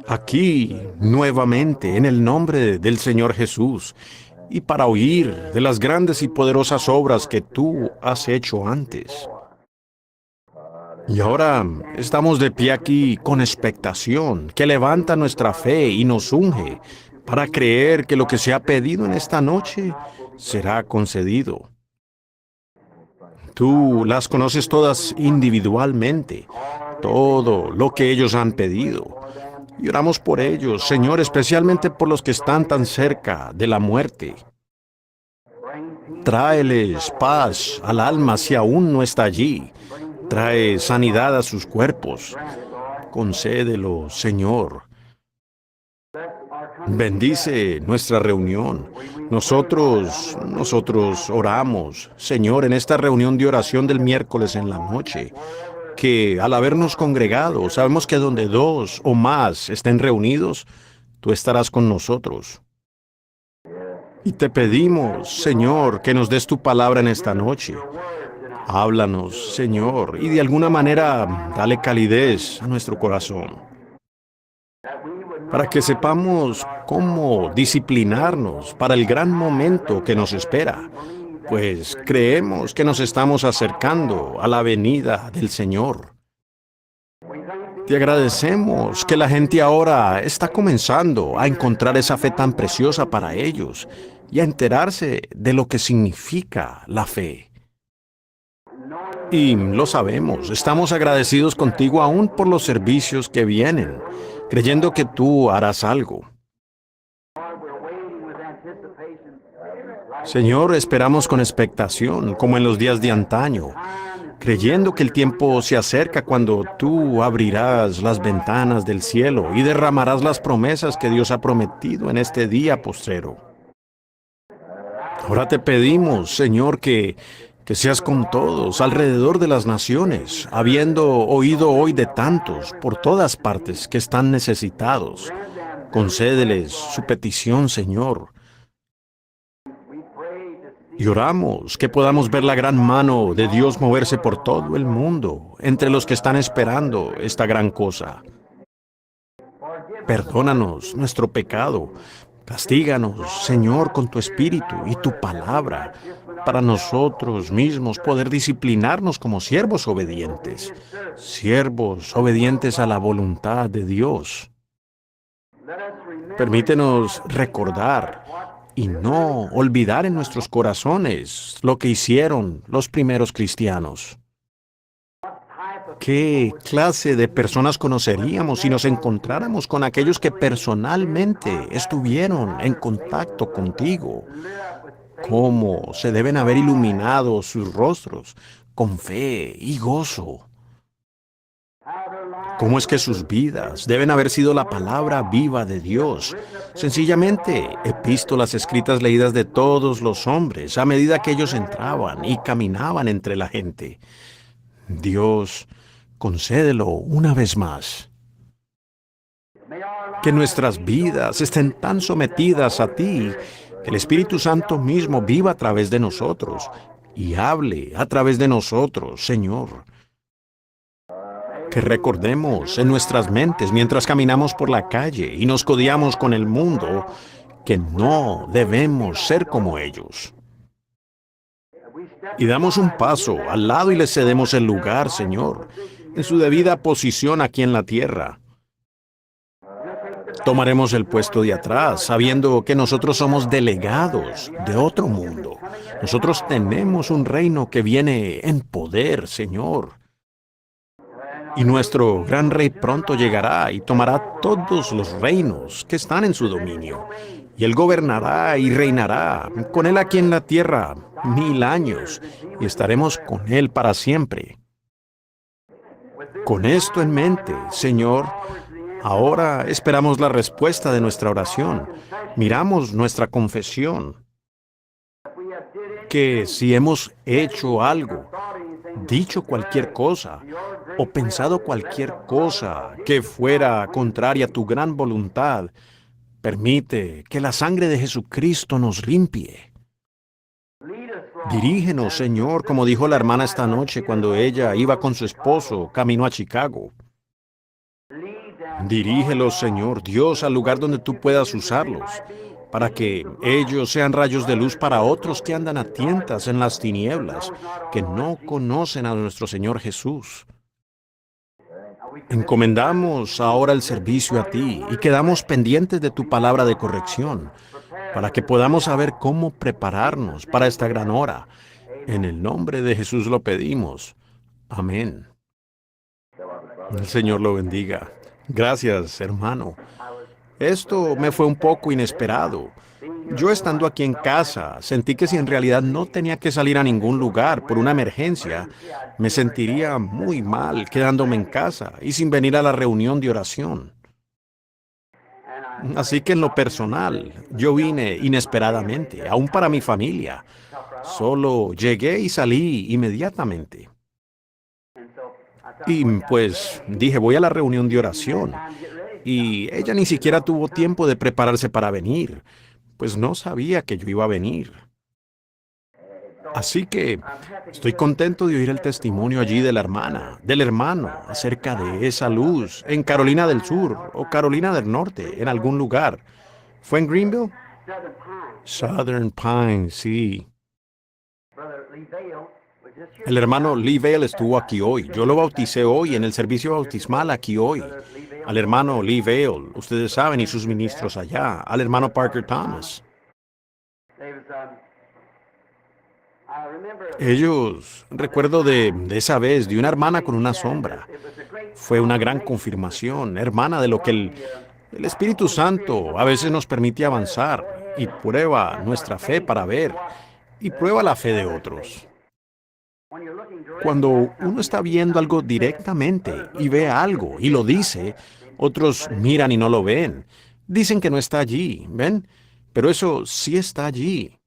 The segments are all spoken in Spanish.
aquí nuevamente en el nombre del Señor Jesús y para oír de las grandes y poderosas obras que tú has hecho antes. Y ahora estamos de pie aquí con expectación, que levanta nuestra fe y nos unge para creer que lo que se ha pedido en esta noche será concedido. Tú las conoces todas individualmente, todo lo que ellos han pedido. Y oramos por ellos, Señor, especialmente por los que están tan cerca de la muerte. Tráeles paz al alma si aún no está allí. Trae sanidad a sus cuerpos. Concédelo, Señor. Bendice nuestra reunión. Nosotros oramos, Señor, en esta reunión de oración del miércoles en la noche, que al habernos congregado, sabemos que donde dos o más estén reunidos, tú estarás con nosotros. Y te pedimos, Señor, que nos des tu palabra en esta noche. Háblanos, Señor, y de alguna manera dale calidez a nuestro corazón, para que sepamos cómo disciplinarnos para el gran momento que nos espera, pues creemos que nos estamos acercando a la venida del Señor. Te agradecemos que la gente ahora está comenzando a encontrar esa fe tan preciosa para ellos y a enterarse de lo que significa la fe. Y lo sabemos, estamos agradecidos contigo aún por los servicios que vienen, creyendo que tú harás algo. Señor, esperamos con expectación, como en los días de antaño, creyendo que el tiempo se acerca cuando tú abrirás las ventanas del cielo y derramarás las promesas que Dios ha prometido en este día postrero. Ahora te pedimos, Señor, que seas con todos alrededor de las naciones, habiendo oído hoy de tantos por todas partes que están necesitados. Concédeles su petición, Señor. Y oramos que podamos ver la gran mano de Dios moverse por todo el mundo, entre los que están esperando esta gran cosa. Perdónanos nuestro pecado. Castíganos, Señor, con tu espíritu y tu palabra, para nosotros mismos poder disciplinarnos como siervos obedientes a la voluntad de Dios. Permítenos recordar y no olvidar en nuestros corazones lo que hicieron los primeros cristianos. ¿Qué clase de personas conoceríamos si nos encontráramos con aquellos que personalmente estuvieron en contacto contigo? ¿Cómo se deben haber iluminado sus rostros con fe y gozo? ¿Cómo es que sus vidas deben haber sido la palabra viva de Dios? Sencillamente, epístolas escritas leídas de todos los hombres a medida que ellos entraban y caminaban entre la gente. Dios, concédelo una vez más. Que nuestras vidas estén tan sometidas a ti, que el Espíritu Santo mismo viva a través de nosotros y hable a través de nosotros, Señor. Que recordemos en nuestras mentes mientras caminamos por la calle y nos codiamos con el mundo, que no debemos ser como ellos. Y damos un paso al lado y les cedemos el lugar, Señor, en su debida posición aquí en la tierra. Tomaremos el puesto de atrás, sabiendo que nosotros somos delegados de otro mundo. Nosotros tenemos un reino que viene en poder, Señor. Y nuestro gran rey pronto llegará y tomará todos los reinos que están en su dominio. Y él gobernará y reinará con él aquí en la tierra 1000 años, y estaremos con él para siempre. Con esto en mente, Señor, ahora esperamos la respuesta de nuestra oración. Miramos nuestra confesión, que si hemos hecho algo, dicho cualquier cosa o pensado cualquier cosa que fuera contraria a tu gran voluntad, permite que la sangre de Jesucristo nos limpie. Dirígenos, Señor, como dijo la hermana esta noche cuando ella iba con su esposo camino a Chicago. Dirígelos, Señor Dios, al lugar donde tú puedas usarlos, para que ellos sean rayos de luz para otros que andan a tientas en las tinieblas, que no conocen a nuestro Señor Jesús. Encomendamos ahora el servicio a ti y quedamos pendientes de tu palabra de corrección, para que podamos saber cómo prepararnos para esta gran hora. En el nombre de Jesús lo pedimos. Amén. El Señor lo bendiga. Gracias, hermano. Esto me fue un poco inesperado. Yo estando aquí en casa, sentí que si en realidad no tenía que salir a ningún lugar por una emergencia, me sentiría muy mal quedándome en casa y sin venir a la reunión de oración. Así que en lo personal, yo vine inesperadamente, aún para mi familia. Solo llegué y salí inmediatamente. Y pues dije, voy a la reunión de oración. Y ella ni siquiera tuvo tiempo de prepararse para venir, pues no sabía que yo iba a venir. Así que estoy contento de oír el testimonio allí de la hermana, del hermano, acerca de esa luz en Carolina del Sur o Carolina del Norte, en algún lugar. ¿Fue en Greenville? Southern Pines, sí. El hermano Lee Vale estuvo aquí hoy. Yo lo bauticé hoy en el servicio bautismal aquí hoy. Al hermano Lee Vale, ustedes saben, y sus ministros allá. Al hermano Parker Thomas. Ellos, recuerdo de esa vez, de una hermana con una sombra. Fue una gran confirmación, hermana, de lo que el Espíritu Santo a veces nos permite avanzar y prueba nuestra fe para ver y prueba la fe de otros. Cuando uno está viendo algo directamente y ve algo y lo dice, otros miran y no lo ven. Dicen que no está allí, ¿ven? Pero eso sí está allí.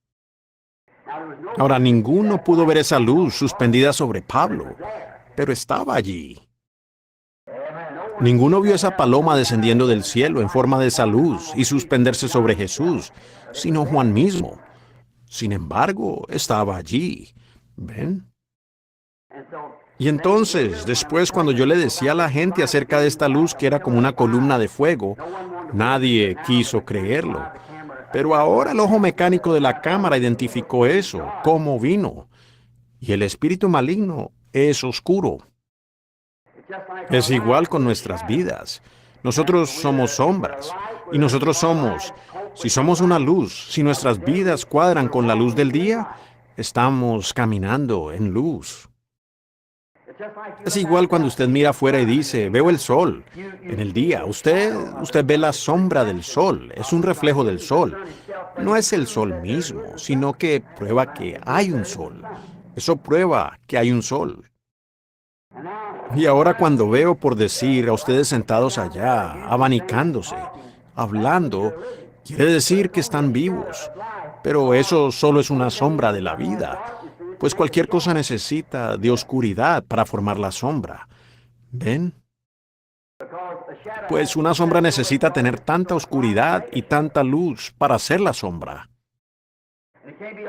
Ahora, ninguno pudo ver esa luz suspendida sobre Pablo, pero estaba allí. Ninguno vio esa paloma descendiendo del cielo en forma de esa luz y suspenderse sobre Jesús, sino Juan mismo. Sin embargo, estaba allí. ¿Ven? Y entonces, después, cuando yo le decía a la gente acerca de esta luz que era como una columna de fuego, nadie quiso creerlo. Pero ahora el ojo mecánico de la cámara identificó eso, cómo vino. Y el espíritu maligno es oscuro. Es igual con nuestras vidas. Nosotros somos sombras. Y nosotros somos, si somos una luz, si nuestras vidas cuadran con la luz del día, estamos caminando en luz. Es igual cuando usted mira afuera y dice, veo el sol. En el día, usted ve la sombra del sol, es un reflejo del sol. No es el sol mismo, sino que prueba que hay un sol. Eso prueba que hay un sol. Y ahora cuando veo, por decir, a ustedes sentados allá, abanicándose, hablando, quiere decir que están vivos. Pero eso solo es una sombra de la vida. Pues cualquier cosa necesita de oscuridad para formar la sombra. ¿Ven? Pues una sombra necesita tener tanta oscuridad y tanta luz para ser la sombra.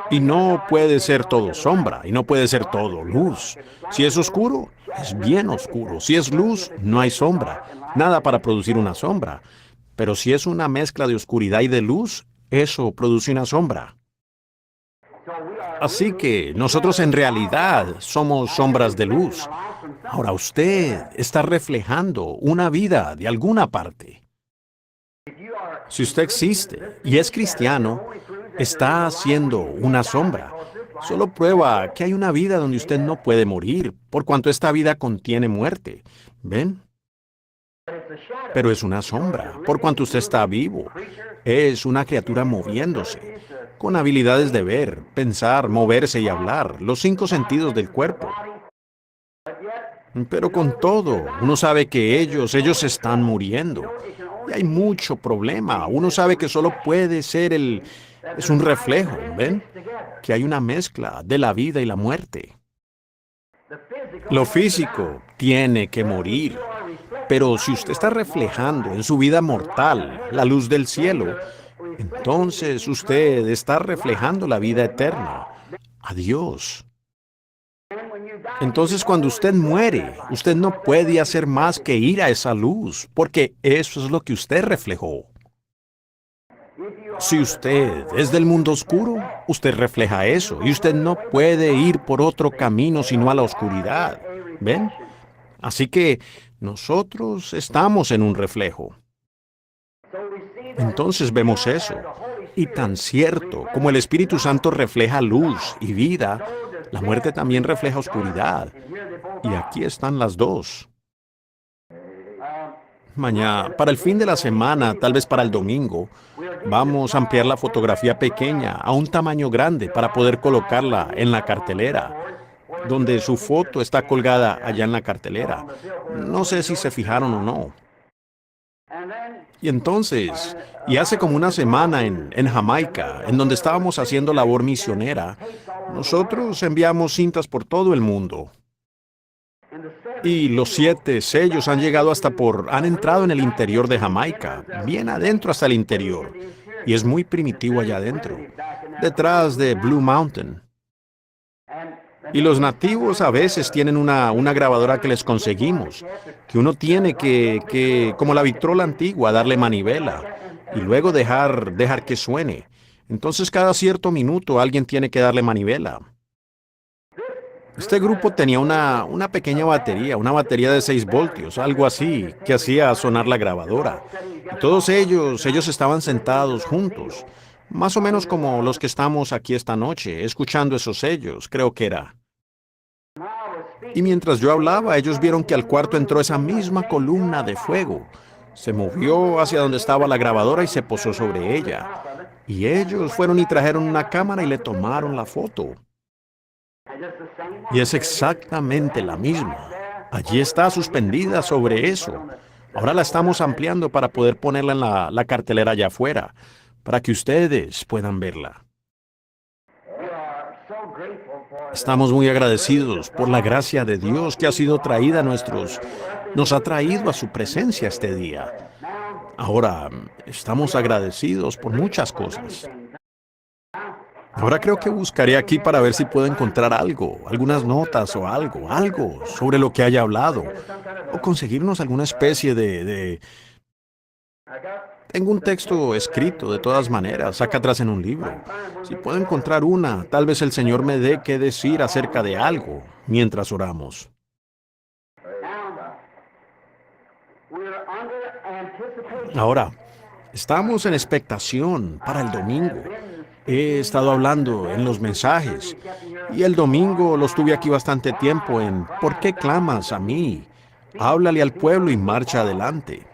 Y no puede ser todo sombra, y no puede ser todo luz. Si es oscuro, es bien oscuro. Si es luz, no hay sombra. Nada para producir una sombra. Pero si es una mezcla de oscuridad y de luz, eso produce una sombra. Así que nosotros en realidad somos sombras de luz. Ahora usted está reflejando una vida de alguna parte. Si usted existe y es cristiano, está haciendo una sombra. Solo prueba que hay una vida donde usted no puede morir, por cuanto esta vida contiene muerte. ¿Ven? Pero es una sombra, por cuanto usted está vivo. Es una criatura moviéndose, con habilidades de ver, pensar, moverse y hablar, los 5 sentidos del cuerpo. Pero con todo, uno sabe que ellos están muriendo. Y hay mucho problema. Uno sabe que solo puede ser es un reflejo, ¿ven? Que hay una mezcla de la vida y la muerte. Lo físico tiene que morir. Pero si usted está reflejando en su vida mortal la luz del cielo, entonces usted está reflejando la vida eterna, a Dios. Entonces, cuando usted muere, usted no puede hacer más que ir a esa luz, porque eso es lo que usted reflejó. Si usted es del mundo oscuro, usted refleja eso, y usted no puede ir por otro camino sino a la oscuridad. ¿Ven? Así que nosotros estamos en un reflejo. Entonces vemos eso. Y tan cierto como el Espíritu Santo refleja luz y vida, la muerte también refleja oscuridad. Y aquí están las dos. Mañana, para el fin de la semana, tal vez para el domingo, vamos a ampliar la fotografía pequeña a un tamaño grande para poder colocarla en la cartelera, donde su foto está colgada allá en la cartelera. No sé si se fijaron o no. Y entonces, y hace como una semana en Jamaica, en donde estábamos haciendo labor misionera, nosotros enviamos cintas por todo el mundo. Y los 7 sellos han llegado han entrado en el interior de Jamaica, bien adentro hasta el interior. Y es muy primitivo allá adentro, detrás de Blue Mountain. Y los nativos a veces tienen una grabadora que les conseguimos, que uno tiene como la vitrola antigua, darle manivela y luego dejar que suene. Entonces cada cierto minuto alguien tiene que darle manivela. Este grupo tenía una pequeña batería, una batería de 6 voltios, algo así, que hacía sonar la grabadora. Y todos ellos estaban sentados juntos, más o menos como los que estamos aquí esta noche, escuchando esos sellos, creo que era. Y mientras yo hablaba, ellos vieron que al cuarto entró esa misma columna de fuego. Se movió hacia donde estaba la grabadora y se posó sobre ella. Y ellos fueron y trajeron una cámara y le tomaron la foto. Y es exactamente la misma. Allí está suspendida sobre eso. Ahora la estamos ampliando para poder ponerla en la cartelera allá afuera, para que ustedes puedan verla. Estamos muy agradecidos por la gracia de Dios que ha sido traída nos ha traído a su presencia este día. Ahora, estamos agradecidos por muchas cosas. Ahora creo que buscaré aquí para ver si puedo encontrar algo, algunas notas o algo sobre lo que haya hablado, o conseguirnos alguna especie Tengo un texto escrito de todas maneras, acá atrás en un libro. Si puedo encontrar tal vez el Señor me dé qué decir acerca de algo mientras oramos. Ahora, estamos en expectación para el domingo. He estado hablando en los mensajes y el domingo los tuve aquí bastante tiempo en ¿por qué clamas a mí? Háblale al pueblo y marcha adelante.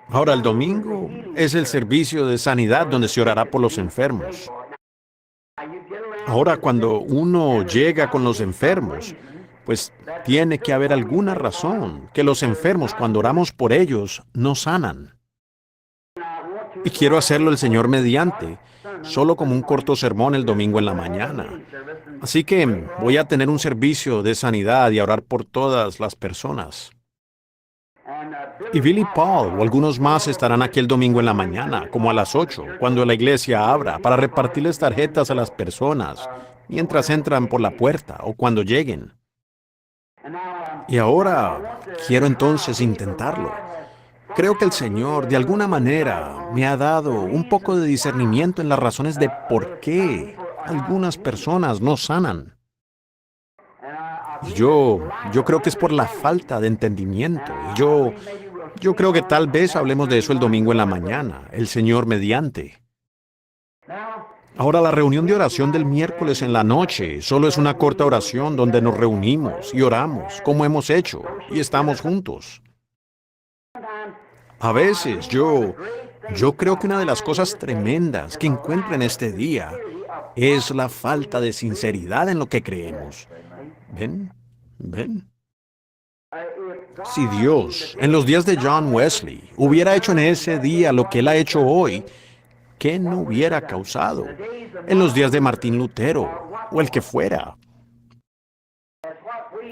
Ahora el domingo es el servicio de sanidad donde se orará por los enfermos. Ahora cuando uno llega con los enfermos, pues tiene que haber alguna razón que los enfermos cuando oramos por ellos no sanan. Y quiero hacerlo el Señor mediante, solo como un corto sermón el domingo en la mañana. Así que voy a tener un servicio de sanidad y a orar por todas las personas. Y Billy Paul o algunos más estarán aquí el domingo en la mañana, como a las 8, cuando la iglesia abra, para repartirles tarjetas a las personas, mientras entran por la puerta o cuando lleguen. Y ahora quiero entonces intentarlo. Creo que el Señor, de alguna manera, me ha dado un poco de discernimiento en las razones de por qué algunas personas no sanan. Yo creo que es por la falta de entendimiento. Y yo creo que tal vez hablemos de eso el domingo en la mañana, el Señor mediante. Ahora, la reunión de oración del miércoles en la noche solo es una corta oración donde nos reunimos y oramos, como hemos hecho, y estamos juntos. A veces yo creo que una de las cosas tremendas que encuentro en este día es la falta de sinceridad en lo que creemos. ¿Ven? Si Dios, en los días de John Wesley, hubiera hecho en ese día lo que Él ha hecho hoy, ¿qué no hubiera causado? En los días de Martín Lutero, o el que fuera.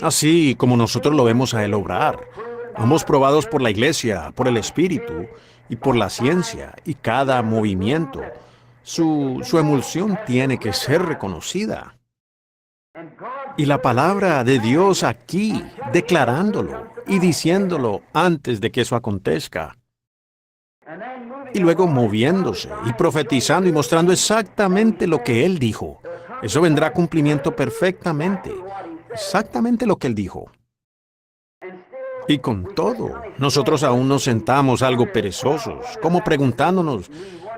Así como nosotros lo vemos a Él obrar. Ambos probados por la Iglesia, por el Espíritu y por la ciencia, y cada movimiento. Su emulsión tiene que ser reconocida. Y la palabra de Dios aquí, declarándolo y diciéndolo antes de que eso acontezca. Y luego moviéndose y profetizando y mostrando exactamente lo que Él dijo. Eso vendrá a cumplimiento perfectamente. Exactamente lo que Él dijo. Y con todo, nosotros aún nos sentamos algo perezosos, como preguntándonos,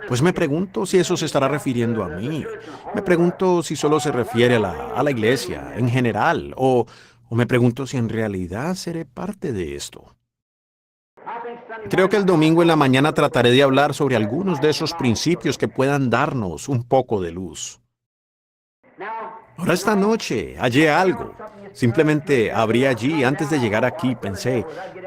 pues me pregunto si eso se estará refiriendo a mí. Me pregunto si solo se refiere a la iglesia en general, o me pregunto si en realidad seré parte de esto. Creo que el domingo en la mañana trataré de hablar sobre algunos de esos principios que puedan darnos un poco de luz. Ahora esta noche hallé algo. Simplemente abrí allí antes de llegar aquí. Pensé,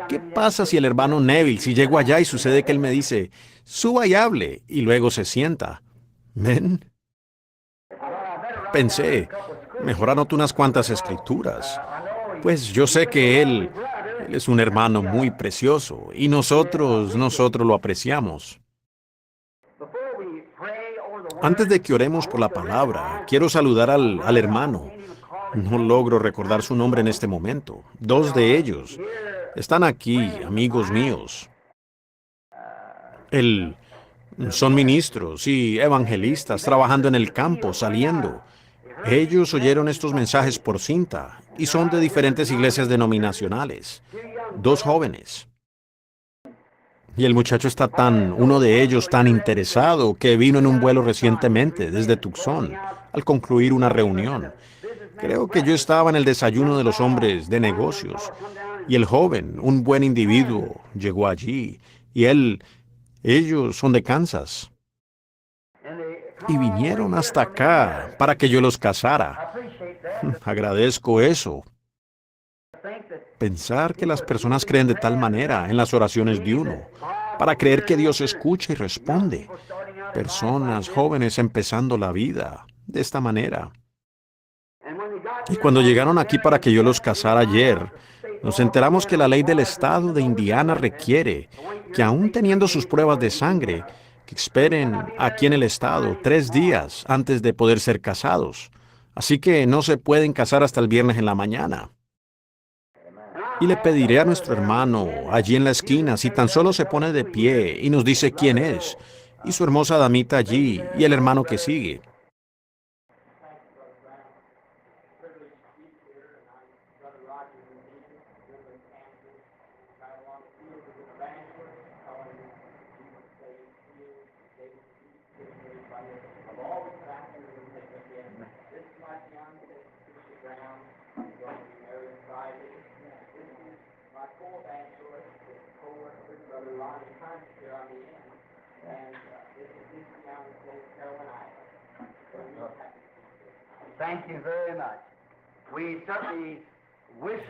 ¿qué pasa si el hermano Neville, si llego allá y sucede que él me dice, suba y hable, y luego se sienta? ¿Ven? Pensé, mejor anoto unas cuantas escrituras. Pues yo sé que él es un hermano muy precioso y nosotros lo apreciamos. Antes de que oremos por la palabra, quiero saludar al hermano. No logro recordar su nombre en este momento. Dos de ellos están aquí, amigos míos. Él, son ministros y evangelistas trabajando en el campo, saliendo. Ellos oyeron estos mensajes por cinta y son de diferentes iglesias denominacionales. Dos jóvenes. Y el muchacho está uno de ellos tan interesado que vino en un vuelo recientemente desde Tucson al concluir una reunión. Creo que yo estaba en el desayuno de los hombres de negocios y el joven, un buen individuo, llegó allí y ellos son de Kansas y vinieron hasta acá para que yo los casara. Agradezco eso. Pensar que las personas creen de tal manera en las oraciones de uno, para creer que Dios escucha y responde. Personas jóvenes empezando la vida de esta manera. Y cuando llegaron aquí para que yo los casara ayer, nos enteramos que la ley del estado de Indiana requiere que aún teniendo sus pruebas de sangre, que esperen aquí en el estado 3 días antes de poder ser casados. Así que no se pueden casar hasta el viernes en la mañana. Y le pediré a nuestro hermano allí en la esquina si tan solo se pone de pie y nos dice quién es, y su hermosa damita allí, y el hermano que sigue.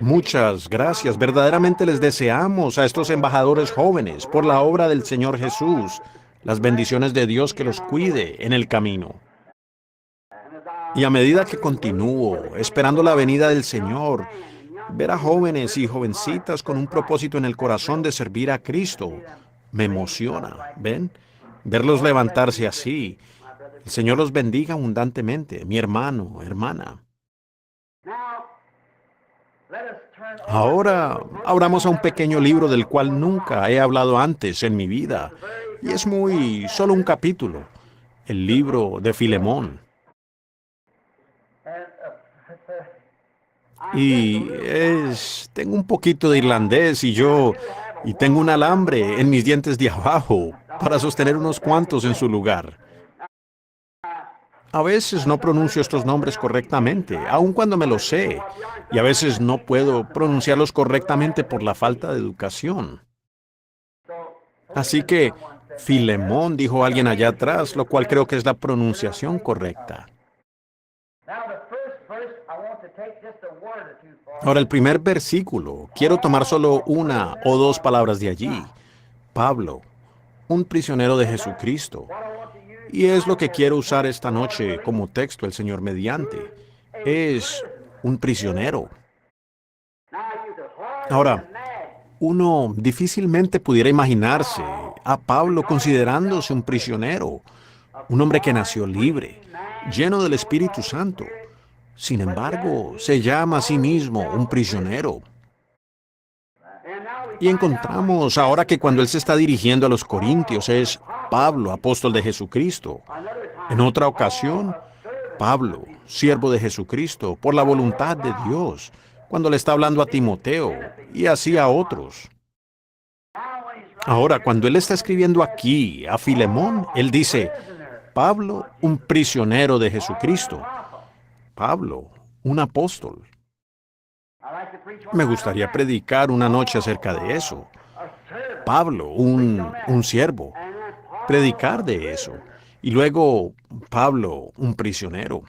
Muchas gracias. Verdaderamente les deseamos a estos embajadores jóvenes por la obra del Señor Jesús, las bendiciones de Dios que los cuide en el camino. Y a medida que continúo esperando la venida del Señor, ver a jóvenes y jovencitas con un propósito en el corazón de servir a Cristo me emociona, ¿ven? Verlos levantarse así. El Señor los bendiga abundantemente, mi hermano, hermana. Ahora abramos a un pequeño libro del cual nunca he hablado antes en mi vida, y es solo un capítulo, el libro de Filemón. Y tengo un poquito de irlandés y tengo un alambre en mis dientes de abajo para sostener unos cuantos en su lugar. A veces no pronuncio estos nombres correctamente, aun cuando me los sé, y a veces no puedo pronunciarlos correctamente por la falta de educación. Así que Filemón, dijo alguien allá atrás, lo cual creo que es la pronunciación correcta. Ahora, el primer versículo, quiero tomar solo una o dos palabras de allí. Pablo, un prisionero de Jesucristo. Y es lo que quiero usar esta noche como texto, el Señor mediante. Es un prisionero. Ahora, uno difícilmente pudiera imaginarse a Pablo considerándose un prisionero, un hombre que nació libre, lleno del Espíritu Santo, Sin embargo, se llama a sí mismo un prisionero. Y encontramos ahora que cuando él se está dirigiendo a los corintios es Pablo, apóstol de Jesucristo. En otra ocasión, Pablo, siervo de Jesucristo, por la voluntad de Dios, cuando le está hablando a Timoteo y así a otros. Ahora, cuando él está escribiendo aquí a Filemón, él dice, Pablo, un prisionero de Jesucristo. Pablo, un apóstol. Me gustaría predicar una noche acerca de eso. Pablo, un siervo. Predicar de eso. Y luego, Pablo, un prisionero.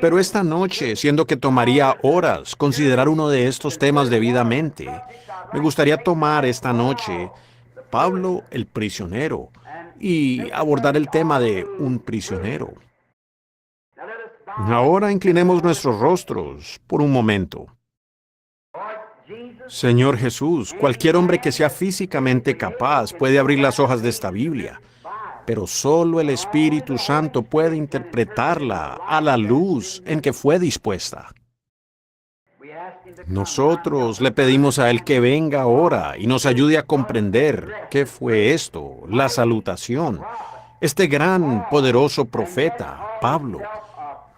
Pero esta noche, siendo que tomaría horas considerar uno de estos temas debidamente, me gustaría tomar esta noche Pablo el prisionero y abordar el tema de un prisionero. Ahora inclinemos nuestros rostros por un momento. Señor Jesús, cualquier hombre que sea físicamente capaz puede abrir las hojas de esta Biblia, pero solo el Espíritu Santo puede interpretarla a la luz en que fue dispuesta. Nosotros le pedimos a Él que venga ahora y nos ayude a comprender qué fue esto, la salutación, este gran, poderoso profeta, Pablo,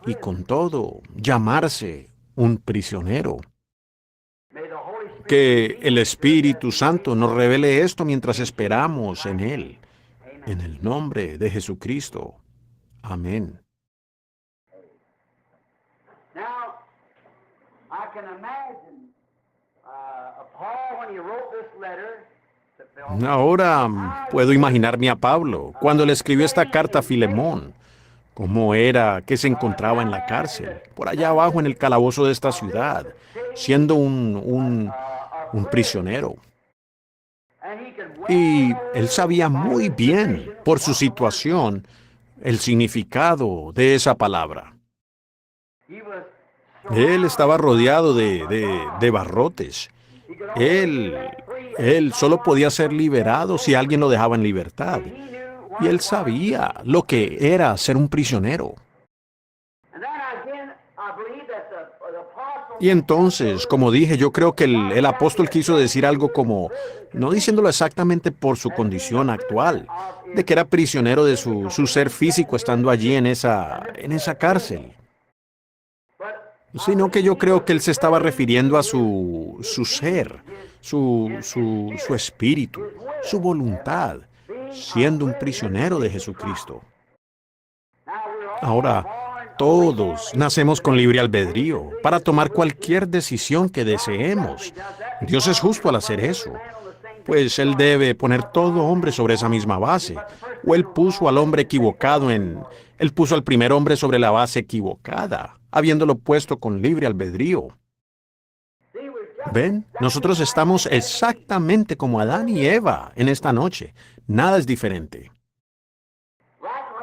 y con todo, llamarse un prisionero. Que el Espíritu Santo nos revele esto mientras esperamos en Él. En el nombre de Jesucristo. Amén. Ahora puedo imaginarme a Pablo cuando le escribió esta carta a Filemón. Cómo era que se encontraba en la cárcel, por allá abajo en el calabozo de esta ciudad, siendo un prisionero. Y él sabía muy bien, por su situación, el significado de esa palabra. Él estaba rodeado de barrotes. Él, él solo podía ser liberado si alguien lo dejaba en libertad. Y él sabía lo que era ser un prisionero. Y entonces, como dije, yo creo que el apóstol quiso decir algo como, no diciéndolo exactamente por su condición actual, de que era prisionero de su ser físico estando allí en esa cárcel, sino que yo creo que él se estaba refiriendo a su ser, su espíritu, su voluntad, siendo un prisionero de Jesucristo. Ahora, todos nacemos con libre albedrío para tomar cualquier decisión que deseemos. Dios es justo al hacer eso, pues Él debe poner todo hombre sobre esa misma base. O Él puso al hombre equivocado Él puso al primer hombre sobre la base equivocada, habiéndolo puesto con libre albedrío. ¿Ven? Nosotros estamos exactamente como Adán y Eva en esta noche. Nada es diferente.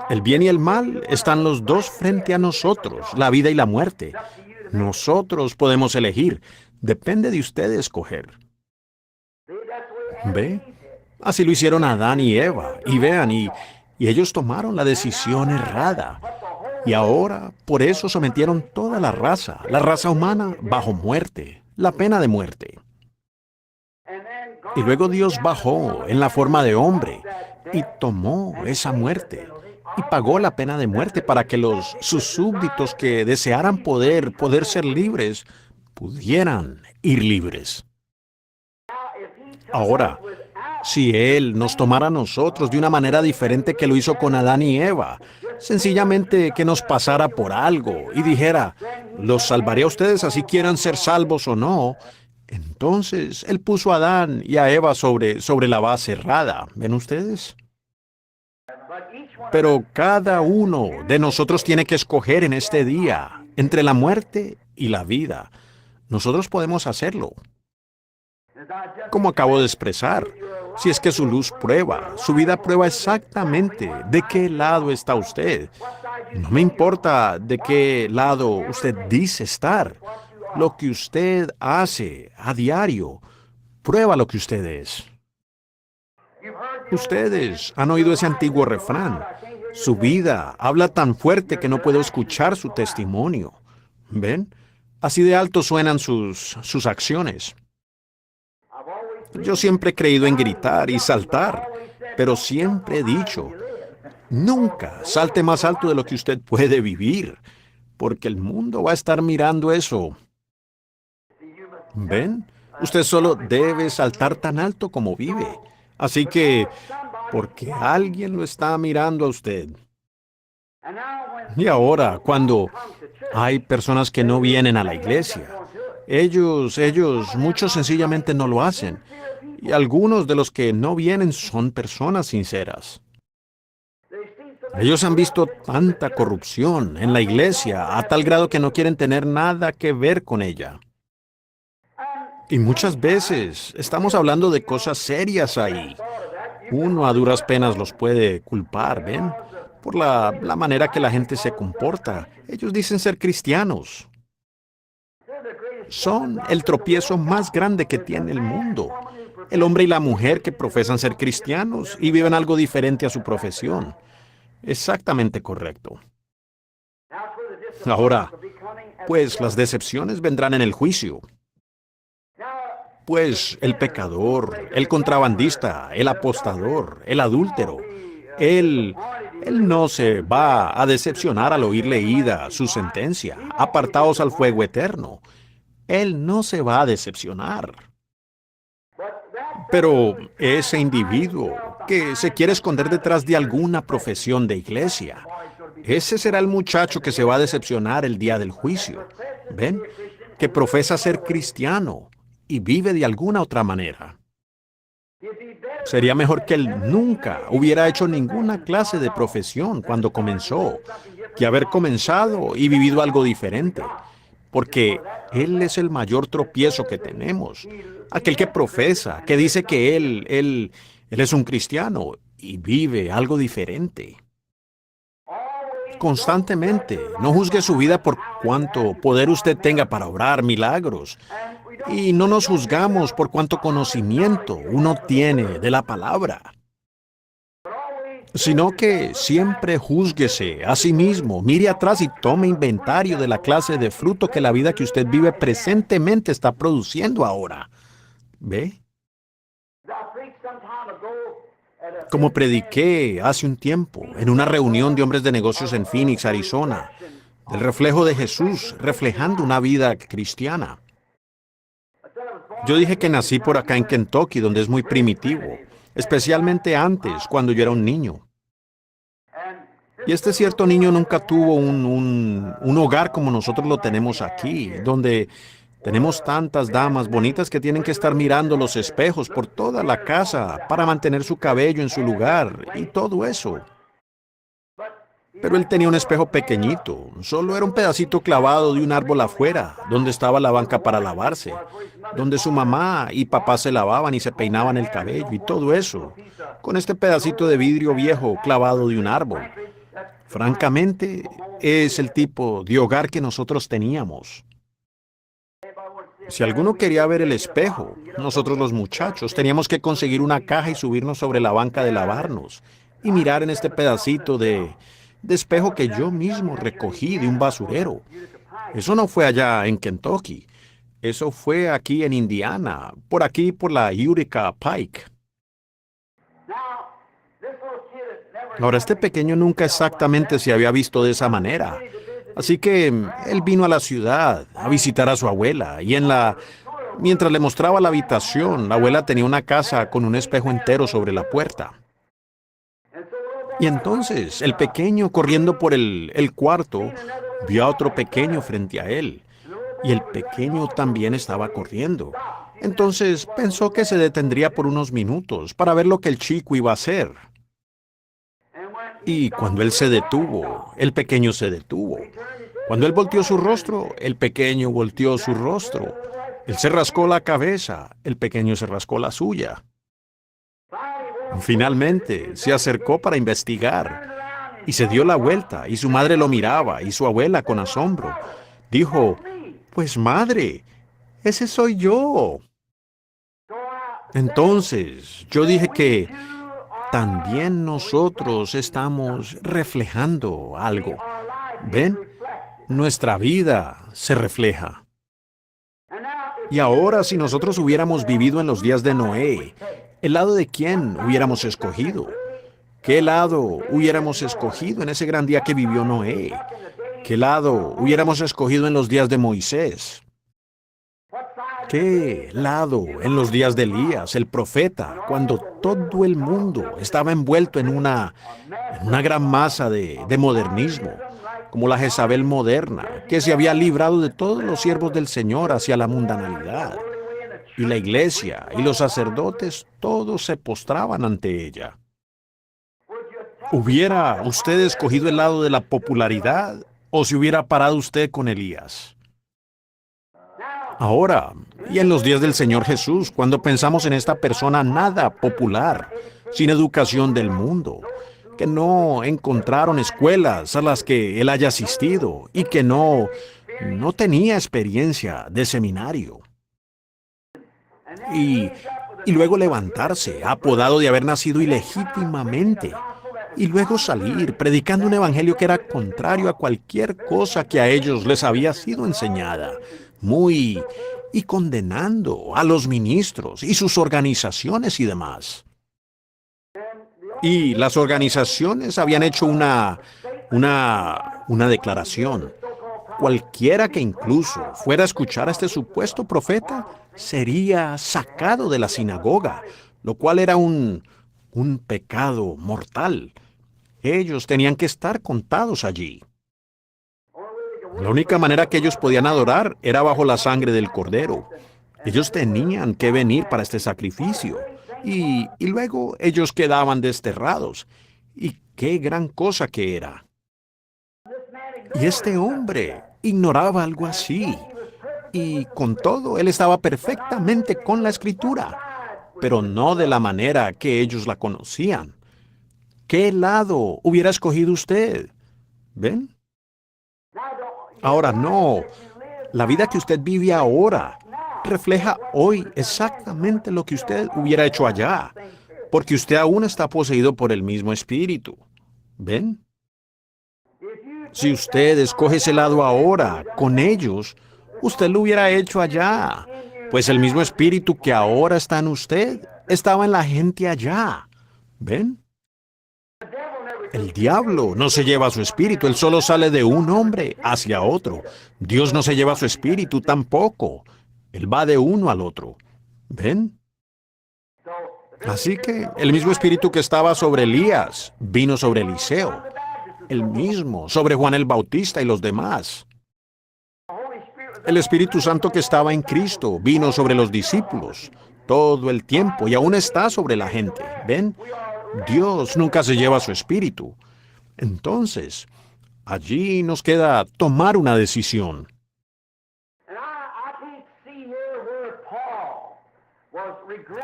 El bien y el mal están los dos frente a nosotros, la vida y la muerte. Nosotros podemos elegir. Depende de usted escoger. ¿Ve? Así lo hicieron Adán y Eva. Y vean, y ellos tomaron la decisión errada. Y ahora, por eso sometieron toda la raza humana, bajo muerte, la pena de muerte. Y luego Dios bajó en la forma de hombre y tomó esa muerte y pagó la pena de muerte para que sus súbditos que desearan poder ser libres, pudieran ir libres. Ahora, si Él nos tomara a nosotros de una manera diferente que lo hizo con Adán y Eva, sencillamente que nos pasara por algo y dijera, los salvaré a ustedes así quieran ser salvos o no, entonces Él puso a Adán y a Eva sobre la base errada. ¿Ven ustedes? Pero cada uno de nosotros tiene que escoger en este día entre la muerte y la vida. Nosotros podemos hacerlo. Como acabo de expresar, si es que su luz prueba, su vida prueba exactamente de qué lado está usted. No me importa de qué lado usted dice estar. Lo que usted hace a diario prueba lo que usted es. Ustedes han oído ese antiguo refrán. Su vida habla tan fuerte que no puedo escuchar su testimonio. ¿Ven? Así de alto suenan sus acciones. Yo siempre he creído en gritar y saltar, pero siempre he dicho, nunca salte más alto de lo que usted puede vivir, porque el mundo va a estar mirando eso. ¿Ven? Usted solo debe saltar tan alto como vive. Así que, porque alguien lo está mirando a usted. Y ahora, cuando hay personas que no vienen a la iglesia, muchos sencillamente no lo hacen. Y algunos de los que no vienen son personas sinceras. Ellos han visto tanta corrupción en la iglesia a tal grado que no quieren tener nada que ver con ella. Y muchas veces estamos hablando de cosas serias ahí. Uno a duras penas los puede culpar, ¿ven? Por la manera que la gente se comporta. Ellos dicen ser cristianos. Son el tropiezo más grande que tiene el mundo. El hombre y la mujer que profesan ser cristianos y viven algo diferente a su profesión. Exactamente correcto. Ahora, pues las decepciones vendrán en el juicio. Pues el pecador, el contrabandista, el apostador, el adúltero, él no se va a decepcionar al oír leída su sentencia, apartaos al fuego eterno. Él no se va a decepcionar. Pero ese individuo que se quiere esconder detrás de alguna profesión de iglesia, ese será el muchacho que se va a decepcionar el día del juicio. ¿Ven? Que profesa ser cristiano y vive de alguna otra manera. Sería mejor que él nunca hubiera hecho ninguna clase de profesión cuando comenzó, que haber comenzado y vivido algo diferente, porque él es el mayor tropiezo que tenemos. Aquel que profesa, que dice que él es un cristiano y vive algo diferente. Constantemente, no juzgue su vida por cuánto poder usted tenga para obrar milagros. Y no nos juzgamos por cuánto conocimiento uno tiene de la palabra, sino que siempre júzguese a sí mismo, mire atrás y tome inventario de la clase de fruto que la vida que usted vive presentemente está produciendo ahora. ¿Ve? Como prediqué hace un tiempo en una reunión de hombres de negocios en Phoenix, Arizona, del reflejo de Jesús reflejando una vida cristiana. Yo dije que nací por acá en Kentucky, donde es muy primitivo, especialmente antes, cuando yo era un niño. Y este cierto niño nunca tuvo un hogar como nosotros lo tenemos aquí, donde tenemos tantas damas bonitas que tienen que estar mirando los espejos por toda la casa para mantener su cabello en su lugar y todo eso. Pero él tenía un espejo pequeñito, solo era un pedacito clavado de un árbol afuera, donde estaba la banca para lavarse, donde su mamá y papá se lavaban y se peinaban el cabello y todo eso, con este pedacito de vidrio viejo clavado de un árbol. Francamente, es el tipo de hogar que nosotros teníamos. Si alguno quería ver el espejo, nosotros los muchachos teníamos que conseguir una caja y subirnos sobre la banca de lavarnos y mirar en este pedacito de espejo que yo mismo recogí de un basurero. Eso no fue allá en Kentucky. Eso fue aquí en Indiana, por aquí por la Utica Pike. Ahora, este pequeño nunca exactamente se había visto de esa manera. Así que él vino a la ciudad a visitar a su abuela y mientras le mostraba la habitación, la abuela tenía una casa con un espejo entero sobre la puerta. Y entonces el pequeño, corriendo por el cuarto, vio a otro pequeño frente a él. Y el pequeño también estaba corriendo. Entonces pensó que se detendría por unos minutos para ver lo que el chico iba a hacer. Y cuando él se detuvo, el pequeño se detuvo. Cuando él volteó su rostro, el pequeño volteó su rostro. Él se rascó la cabeza, el pequeño se rascó la suya. Finalmente, se acercó para investigar y se dio la vuelta y su madre lo miraba y su abuela con asombro. Dijo, pues madre, ese soy yo. Entonces, yo dije que también nosotros estamos reflejando algo. ¿Ven? Nuestra vida se refleja. Y ahora, si nosotros hubiéramos vivido en los días de Noé, ¿el lado de quién hubiéramos escogido? ¿Qué lado hubiéramos escogido en ese gran día que vivió Noé? ¿Qué lado hubiéramos escogido en los días de Moisés? ¿Qué lado en los días de Elías, el profeta, cuando todo el mundo estaba envuelto en una gran masa de modernismo, como la Jezabel moderna, que se había librado de todos los siervos del Señor hacia la mundanalidad? Y la iglesia y los sacerdotes, todos se postraban ante ella. ¿Hubiera usted escogido el lado de la popularidad o se hubiera parado usted con Elías? Ahora, y en los días del Señor Jesús, cuando pensamos en esta persona nada popular, sin educación del mundo, que no encontraron escuelas a las que él haya asistido y que no tenía experiencia de seminario. Y luego levantarse, apodado de haber nacido ilegítimamente, y luego salir predicando un evangelio que era contrario a cualquier cosa que a ellos les había sido enseñada, y condenando a los ministros y sus organizaciones y demás. Y las organizaciones habían hecho una declaración. Cualquiera que incluso fuera a escuchar a este supuesto profeta sería sacado de la sinagoga, lo cual era un pecado mortal. Ellos tenían que estar contados allí. La única manera que ellos podían adorar era bajo la sangre del Cordero. Ellos tenían que venir para este sacrificio. Y luego ellos quedaban desterrados. Y qué gran cosa que era. Y este hombre ignoraba algo así. Y con todo, él estaba perfectamente con la Escritura, pero no de la manera que ellos la conocían. ¿Qué lado hubiera escogido usted? ¿Ven? Ahora no. La vida que usted vive ahora refleja hoy exactamente lo que usted hubiera hecho allá, porque usted aún está poseído por el mismo espíritu. ¿Ven? Si usted escoge ese lado ahora, con ellos, usted lo hubiera hecho allá, pues el mismo espíritu que ahora está en usted estaba en la gente allá. ¿Ven? El diablo no se lleva su espíritu, él solo sale de un hombre hacia otro. Dios no se lleva su espíritu tampoco, él va de uno al otro. ¿Ven? Así que el mismo espíritu que estaba sobre Elías vino sobre Eliseo, el mismo sobre Juan el Bautista y los demás. El Espíritu Santo que estaba en Cristo vino sobre los discípulos todo el tiempo y aún está sobre la gente. ¿Ven? Dios nunca se lleva su espíritu. Entonces, allí nos queda tomar una decisión.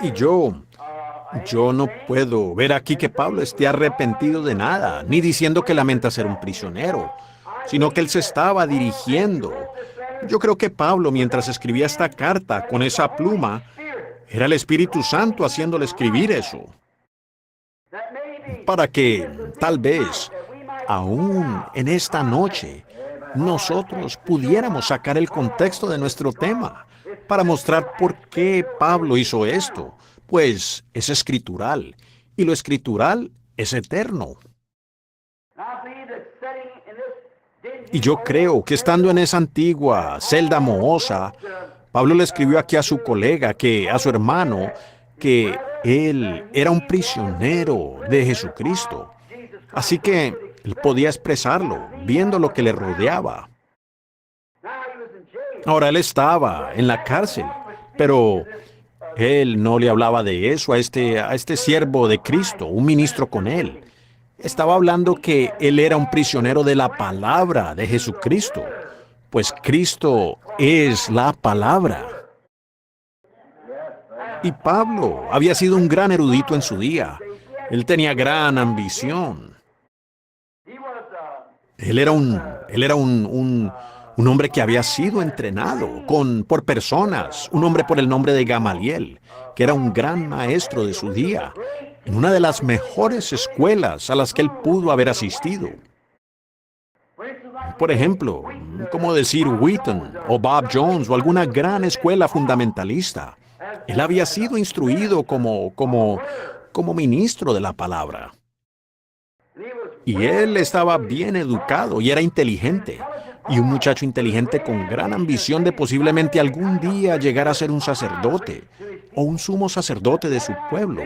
Y yo no puedo ver aquí que Pablo esté arrepentido de nada, ni diciendo que lamenta ser un prisionero, sino que él se estaba dirigiendo. Yo creo que Pablo, mientras escribía esta carta con esa pluma, era el Espíritu Santo haciéndole escribir eso. Para que, tal vez, aún en esta noche, nosotros pudiéramos sacar el contexto de nuestro tema, para mostrar por qué Pablo hizo esto, pues es escritural, y lo escritural es eterno. Y yo creo que estando en esa antigua celda mohosa, Pablo le escribió aquí a su colega, a su hermano, que él era un prisionero de Jesucristo. Así que él podía expresarlo, viendo lo que le rodeaba. Ahora él estaba en la cárcel, pero él no le hablaba de eso a este siervo de Cristo, un ministro con él. Estaba hablando que él era un prisionero de la palabra de Jesucristo, pues Cristo es la palabra. Y Pablo había sido un gran erudito en su día. Él tenía gran ambición. Él era un hombre que había sido entrenado por personas, un hombre por el nombre de Gamaliel, que era un gran maestro de su día. en una de las mejores escuelas a las que él pudo haber asistido. Por ejemplo, como decir Wheaton o Bob Jones o alguna gran escuela fundamentalista. Él había sido instruido como ministro de la palabra. Y él estaba bien educado y era inteligente. Y un muchacho inteligente con gran ambición de posiblemente algún día llegar a ser un sacerdote o un sumo sacerdote de su pueblo.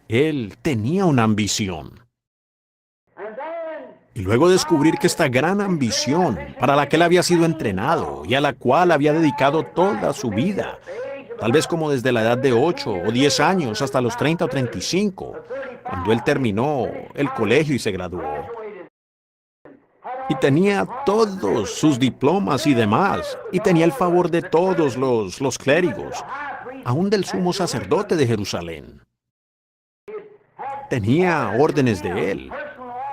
Él tenía una ambición. Y luego descubrir que esta gran ambición, para la que él había sido entrenado y a la cual había dedicado toda su vida, tal vez como desde la edad de 8 o 10 años hasta los 30 o 35, cuando él terminó el colegio y se graduó. Y tenía todos sus diplomas y demás, y tenía el favor de todos los clérigos, aún del sumo sacerdote de Jerusalén. Tenía órdenes de él,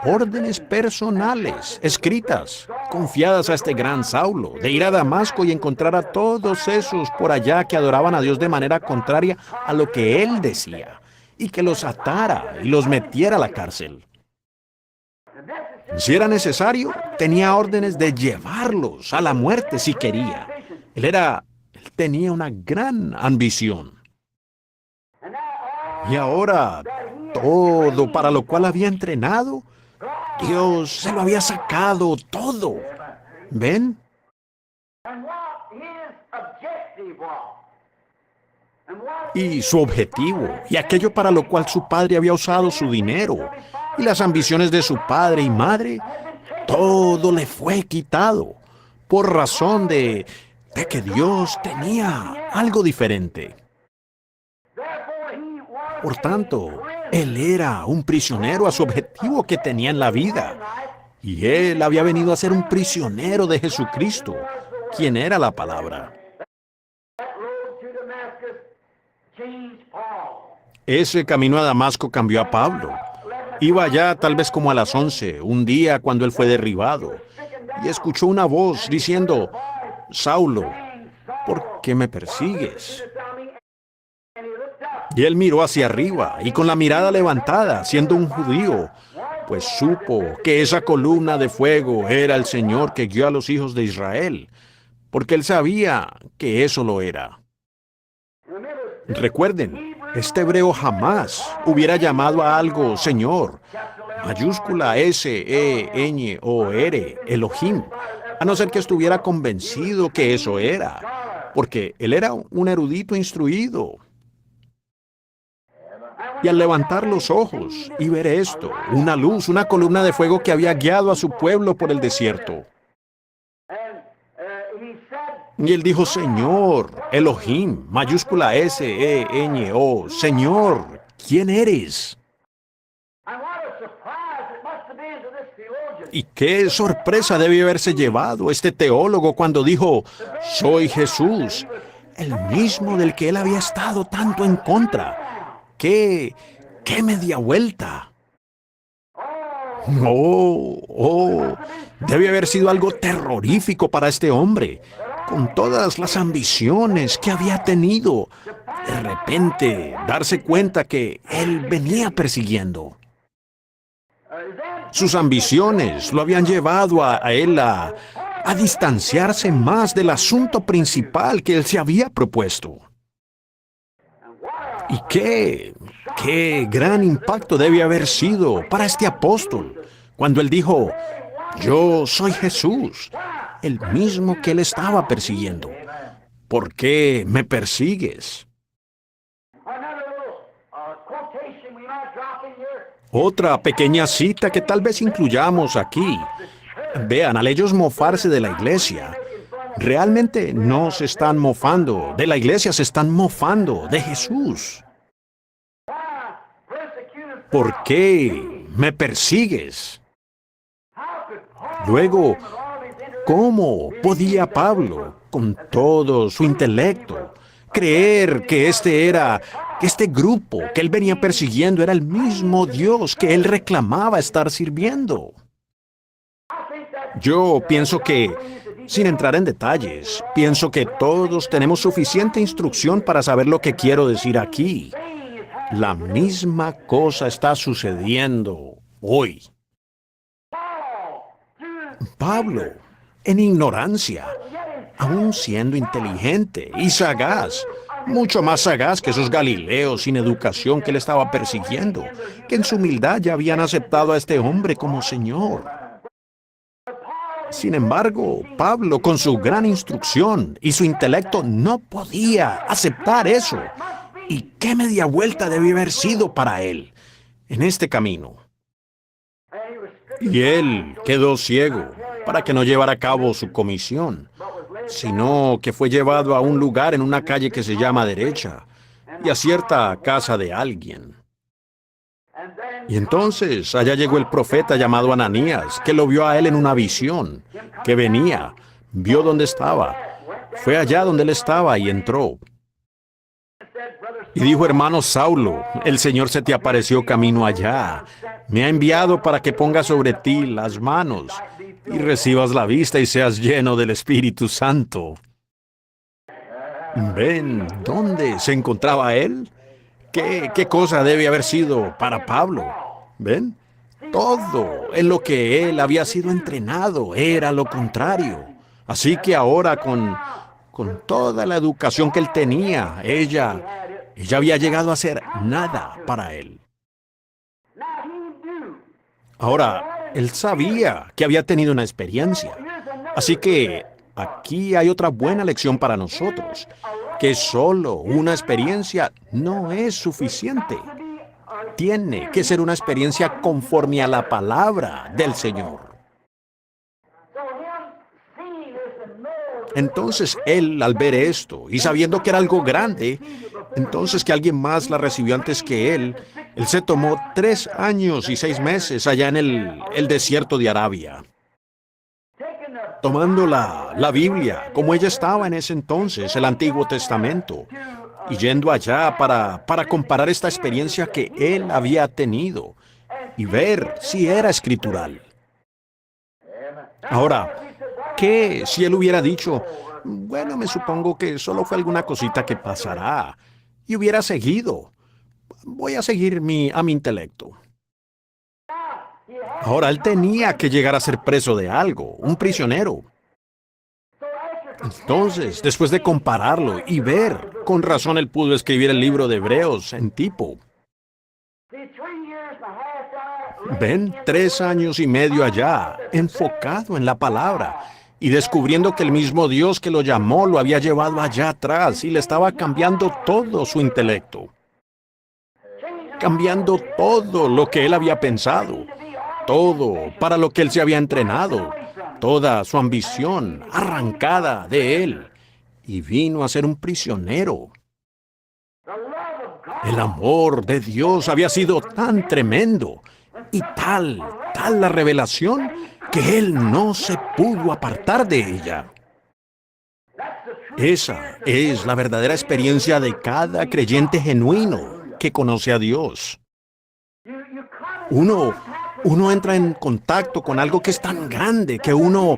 órdenes personales, escritas, confiadas a este gran Saulo, de ir a Damasco y encontrar a todos esos por allá que adoraban a Dios de manera contraria a lo que él decía, y que los atara y los metiera a la cárcel. Si era necesario, tenía órdenes de llevarlos a la muerte si quería. Él tenía una gran ambición. Y ahora, todo para lo cual había entrenado, Dios se lo había sacado todo. ¿Ven? Y su objetivo, y aquello para lo cual su padre había usado su dinero, y las ambiciones de su padre y madre, todo le fue quitado, por razón de que Dios tenía algo diferente. Por tanto, él era un prisionero a su objetivo que tenía en la vida. Y él había venido a ser un prisionero de Jesucristo, quien era la palabra. Ese camino a Damasco cambió a Pablo. Iba allá tal vez como a las 11, un día cuando él fue derribado, y escuchó una voz diciendo: Saulo, ¿por qué me persigues? Y él miró hacia arriba, y con la mirada levantada, siendo un judío, pues supo que esa columna de fuego era el Señor que guió a los hijos de Israel, porque él sabía que eso lo era. Recuerden, este hebreo jamás hubiera llamado a algo Señor, mayúscula S-E-Ñ-O-R, Elohim, a no ser que estuviera convencido que eso era, porque él era un erudito instruido. Y al levantar los ojos y ver esto, una luz, una columna de fuego que había guiado a su pueblo por el desierto. Y él dijo: Señor, Elohim, mayúscula S-E-Ñ-O, Señor, ¿quién eres? Y qué sorpresa debió haberse llevado este teólogo cuando dijo: soy Jesús, el mismo del que él había estado tanto en contra. ¡Qué media vuelta! Debe haber sido algo terrorífico para este hombre, con todas las ambiciones que había tenido. De repente, darse cuenta que él venía persiguiendo. Sus ambiciones lo habían llevado a él a distanciarse más del asunto principal que él se había propuesto. Y qué gran impacto debe haber sido para este apóstol cuando él dijo: yo soy Jesús, el mismo que él estaba persiguiendo. ¿Por qué me persigues? Otra pequeña cita que tal vez incluyamos aquí. Vean, al ellos mofarse de la iglesia, realmente no se están mofando de la iglesia, se están mofando de Jesús. ¿Por qué me persigues? Luego, ¿cómo podía Pablo, con todo su intelecto, creer que este grupo que él venía persiguiendo era el mismo Dios que él reclamaba estar sirviendo? Yo pienso que, sin entrar en detalles, pienso que todos tenemos suficiente instrucción para saber lo que quiero decir aquí. La misma cosa está sucediendo hoy. Pablo, en ignorancia, aún siendo inteligente y sagaz, mucho más sagaz que esos galileos sin educación que le estaba persiguiendo, que en su humildad ya habían aceptado a este hombre como Señor. Sin embargo, Pablo, con su gran instrucción y su intelecto, no podía aceptar eso. ¿Y qué media vuelta debió haber sido para él en este camino? Y él quedó ciego para que no llevara a cabo su comisión, sino que fue llevado a un lugar en una calle que se llama Derecha y a cierta casa de alguien. Y entonces allá llegó el profeta llamado Ananías, que lo vio a él en una visión, que venía, vio dónde estaba, fue allá donde él estaba y entró. Y dijo: hermano Saulo, el Señor se te apareció camino allá. Me ha enviado para que pongas sobre ti las manos y recibas la vista y seas lleno del Espíritu Santo. ¿Ven dónde se encontraba él? ¿Qué cosa debe haber sido para Pablo? ¿Ven? Todo en lo que él había sido entrenado era lo contrario. Así que ahora con toda la educación que él tenía, ella había llegado a ser nada para él. Ahora, él sabía que había tenido una experiencia. Así que aquí hay otra buena lección para nosotros, que solo una experiencia no es suficiente. Tiene que ser una experiencia conforme a la palabra del Señor. Entonces él, al ver esto y sabiendo que era algo grande, entonces que alguien más la recibió antes que él se tomó 3 años y 6 meses allá en el desierto de Arabia, tomando la Biblia como ella estaba en ese entonces, el Antiguo Testamento, y yendo allá para comparar esta experiencia que él había tenido y ver si era escritural. Ahora, ¿qué si él hubiera dicho: bueno, me supongo que solo fue alguna cosita que pasará, y hubiera seguido? Voy a seguir a mi intelecto. Ahora, él tenía que llegar a ser preso de algo, un prisionero. Entonces, después de compararlo y ver, con razón él pudo escribir el libro de Hebreos en tipo. Ven, 3 años y medio allá, enfocado en la palabra, y descubriendo que el mismo Dios que lo llamó lo había llevado allá atrás y le estaba cambiando todo su intelecto. Cambiando todo lo que él había pensado, todo para lo que él se había entrenado, toda su ambición arrancada de él, y vino a ser un prisionero. El amor de Dios había sido tan tremendo y tal la revelación que él no se pudo apartar de ella. Esa es la verdadera experiencia de cada creyente genuino que conoce a Dios. Uno entra en contacto con algo que es tan grande que uno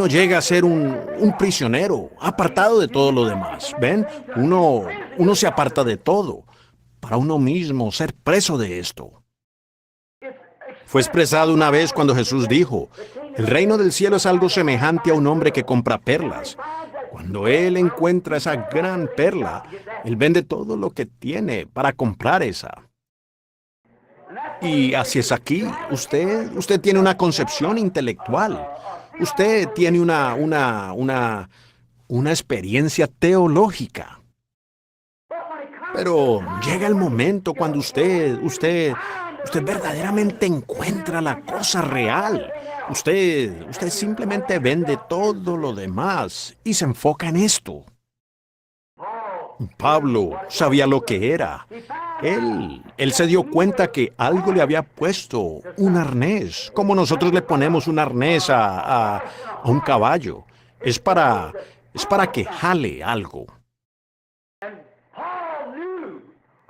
llega a ser un prisionero, apartado de todo lo demás. ¿Ven? Uno se aparta de todo para uno mismo ser preso de esto. Fue expresado una vez cuando Jesús dijo: el reino del cielo es algo semejante a un hombre que compra perlas. Cuando él encuentra esa gran perla, él vende todo lo que tiene para comprar esa. Y así es aquí. Usted tiene una concepción intelectual. Usted tiene una experiencia teológica. Pero llega el momento cuando usted verdaderamente encuentra la cosa real. Usted simplemente vende todo lo demás y se enfoca en esto. Pablo sabía lo que era. Él se dio cuenta que algo le había puesto un arnés, como nosotros le ponemos un arnés a un caballo. Es para que jale algo.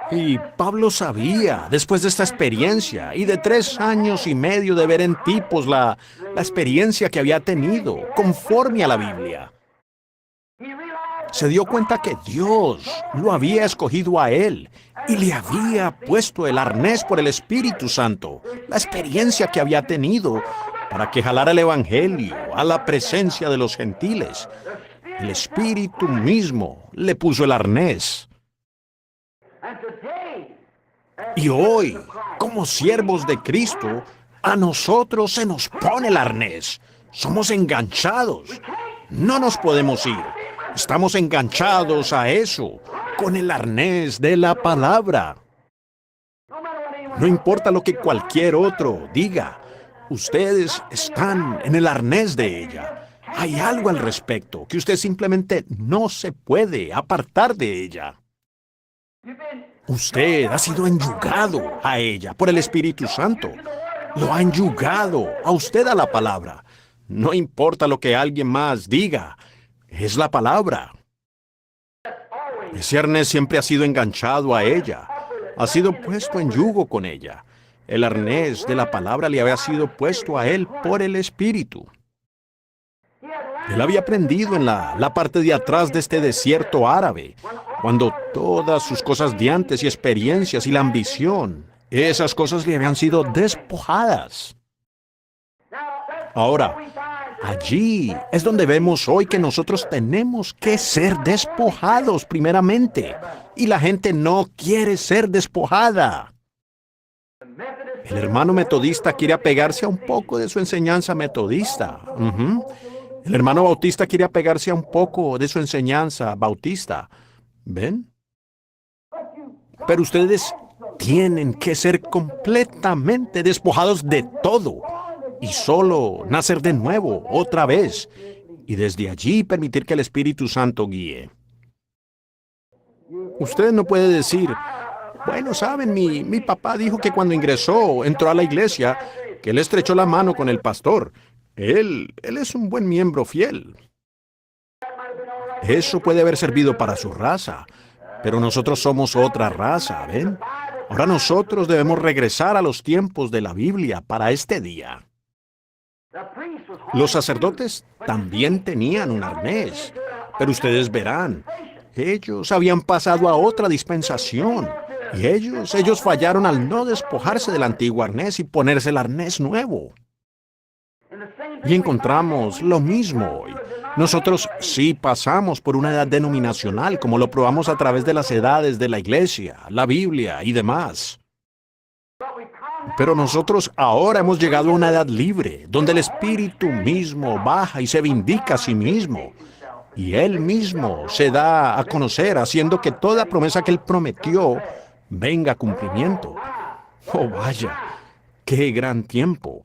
Y Pablo sabía, después de esta experiencia y de 3 años y medio de ver en tipos la experiencia que había tenido conforme a la Biblia, Se dio cuenta que Dios lo había escogido a él y le había puesto el arnés por el Espíritu Santo, la experiencia que había tenido para que jalara el Evangelio a la presencia de los gentiles. El Espíritu mismo le puso el arnés. Y hoy, como siervos de Cristo, a nosotros se nos pone el arnés. Somos enganchados. No nos podemos ir. Estamos enganchados a eso, con el arnés de la palabra. No importa lo que cualquier otro diga, ustedes están en el arnés de ella. Hay algo al respecto que usted simplemente no se puede apartar de ella. Usted ha sido enyugado a ella por el Espíritu Santo. Lo ha enyugado a usted a la palabra. No importa lo que alguien más diga, es la palabra. Ese arnés siempre ha sido enganchado a ella. Ha sido puesto en yugo con ella. El arnés de la palabra le había sido puesto a él por el Espíritu. Él había aprendido en la parte de atrás de este desierto árabe, cuando todas sus cosas de antes y experiencias y la ambición, esas cosas le habían sido despojadas. Ahora, allí es donde vemos hoy que nosotros tenemos que ser despojados primeramente, y la gente no quiere ser despojada. El hermano metodista quiere apegarse a un poco de su enseñanza metodista. El hermano bautista quiere apegarse a un poco de su enseñanza bautista. ¿Ven? Pero ustedes tienen que ser completamente despojados de todo y solo nacer de nuevo, otra vez, y desde allí permitir que el Espíritu Santo guíe. Usted no puede decir, bueno, saben, mi papá dijo que cuando entró a la iglesia, que él estrechó la mano con el pastor. Él es un buen miembro fiel. Eso puede haber servido para su raza, pero nosotros somos otra raza, ¿ven? Ahora nosotros debemos regresar a los tiempos de la Biblia para este día. Los sacerdotes también tenían un arnés, pero ustedes verán, ellos habían pasado a otra dispensación, y ellos fallaron al no despojarse del antiguo arnés y ponerse el arnés nuevo. Y encontramos lo mismo hoy. Nosotros sí pasamos por una edad denominacional, como lo probamos a través de las edades de la iglesia, la Biblia y demás. Pero nosotros ahora hemos llegado a una edad libre, donde el Espíritu mismo baja y se vindica a sí mismo. Y Él mismo se da a conocer, haciendo que toda promesa que Él prometió venga a cumplimiento. Oh, vaya, qué gran tiempo.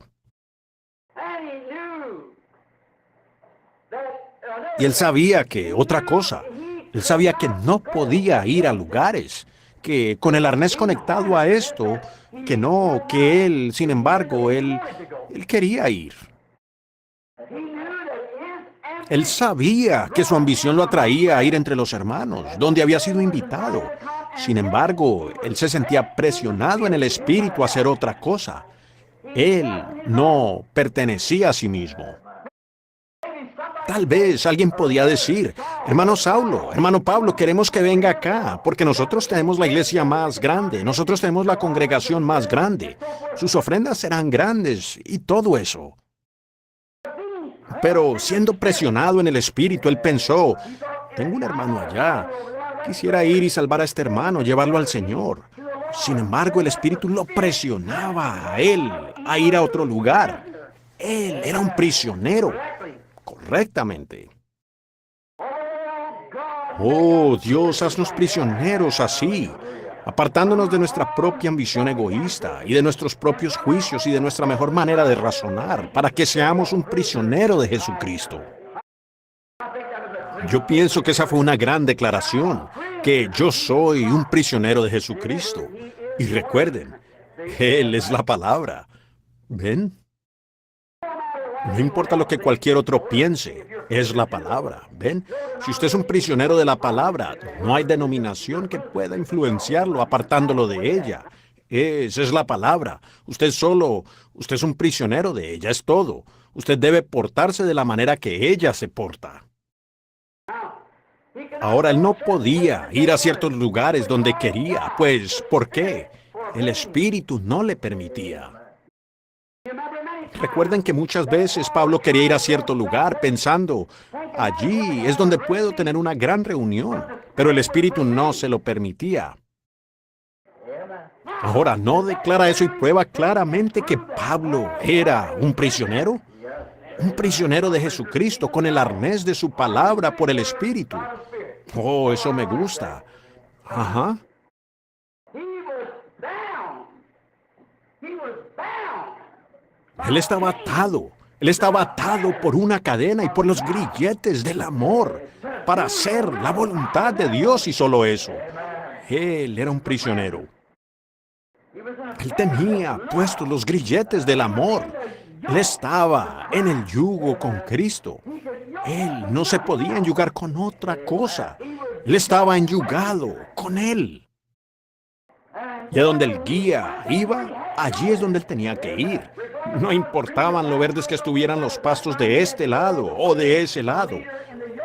Y él sabía que él sabía que no podía ir a lugares, que con el arnés conectado a esto, que él, sin embargo, él quería ir. Él sabía que su ambición lo atraía a ir entre los hermanos, donde había sido invitado. Sin embargo, él se sentía presionado en el espíritu a hacer otra cosa. Él no pertenecía a sí mismo. Tal vez alguien podía decir, hermano Saulo, hermano Pablo, queremos que venga acá, porque nosotros tenemos la iglesia más grande, nosotros tenemos la congregación más grande, sus ofrendas serán grandes y todo eso. Pero siendo presionado en el espíritu, él pensó, tengo un hermano allá, quisiera ir y salvar a este hermano, llevarlo al Señor. Sin embargo, el espíritu lo presionaba a él a ir a otro lugar. Él era un prisionero. Correctamente. Oh, Dios, haznos prisioneros así, apartándonos de nuestra propia ambición egoísta y de nuestros propios juicios y de nuestra mejor manera de razonar, para que seamos un prisionero de Jesucristo. Yo pienso que esa fue una gran declaración, que yo soy un prisionero de Jesucristo. Y recuerden, Él es la palabra. ¿Ven? No importa lo que cualquier otro piense, es la palabra. ¿Ven? Si usted es un prisionero de la palabra, no hay denominación que pueda influenciarlo apartándolo de ella. Esa es la palabra. Usted es un prisionero de ella, es todo. Usted debe portarse de la manera que ella se porta. Ahora él no podía ir a ciertos lugares donde quería, pues, ¿por qué? El Espíritu no le permitía. Recuerden que muchas veces Pablo quería ir a cierto lugar pensando, allí es donde puedo tener una gran reunión, pero el Espíritu no se lo permitía. Ahora, ¿no declara eso y prueba claramente que Pablo era un prisionero? Un prisionero de Jesucristo con el arnés de su palabra por el Espíritu. Oh, eso me gusta. Ajá. Él estaba atado. Él estaba atado por una cadena y por los grilletes del amor para hacer la voluntad de Dios y solo eso. Él era un prisionero. Él tenía puestos los grilletes del amor. Él estaba en el yugo con Cristo. Él no se podía enyugar con otra cosa. Él estaba enyugado con Él. Y a donde el guía iba, allí es donde él tenía que ir. No importaban lo verdes que estuvieran los pastos de este lado o de ese lado.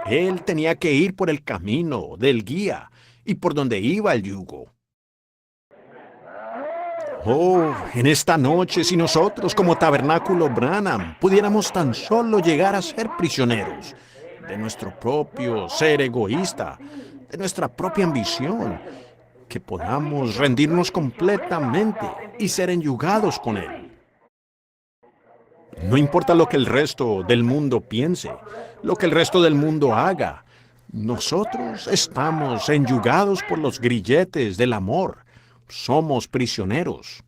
Él tenía que ir por el camino del guía y por donde iba el yugo. Oh, en esta noche, si nosotros como Tabernáculo Branham pudiéramos tan solo llegar a ser prisioneros de nuestro propio ser egoísta, de nuestra propia ambición, que podamos rendirnos completamente y ser enyugados con Él. No importa lo que el resto del mundo piense, lo que el resto del mundo haga, nosotros estamos enyugados por los grilletes del amor. Somos prisioneros.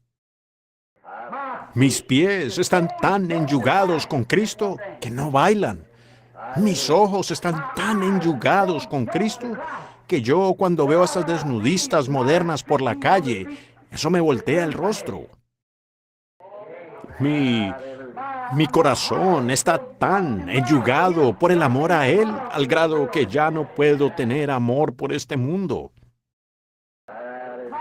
Mis pies están tan enyugados con Cristo que no bailan. Mis ojos están tan enyugados con Cristo que yo cuando veo a estas desnudistas modernas por la calle, eso me voltea el rostro. Mi corazón está tan enyugado por el amor a Él al grado que ya no puedo tener amor por este mundo.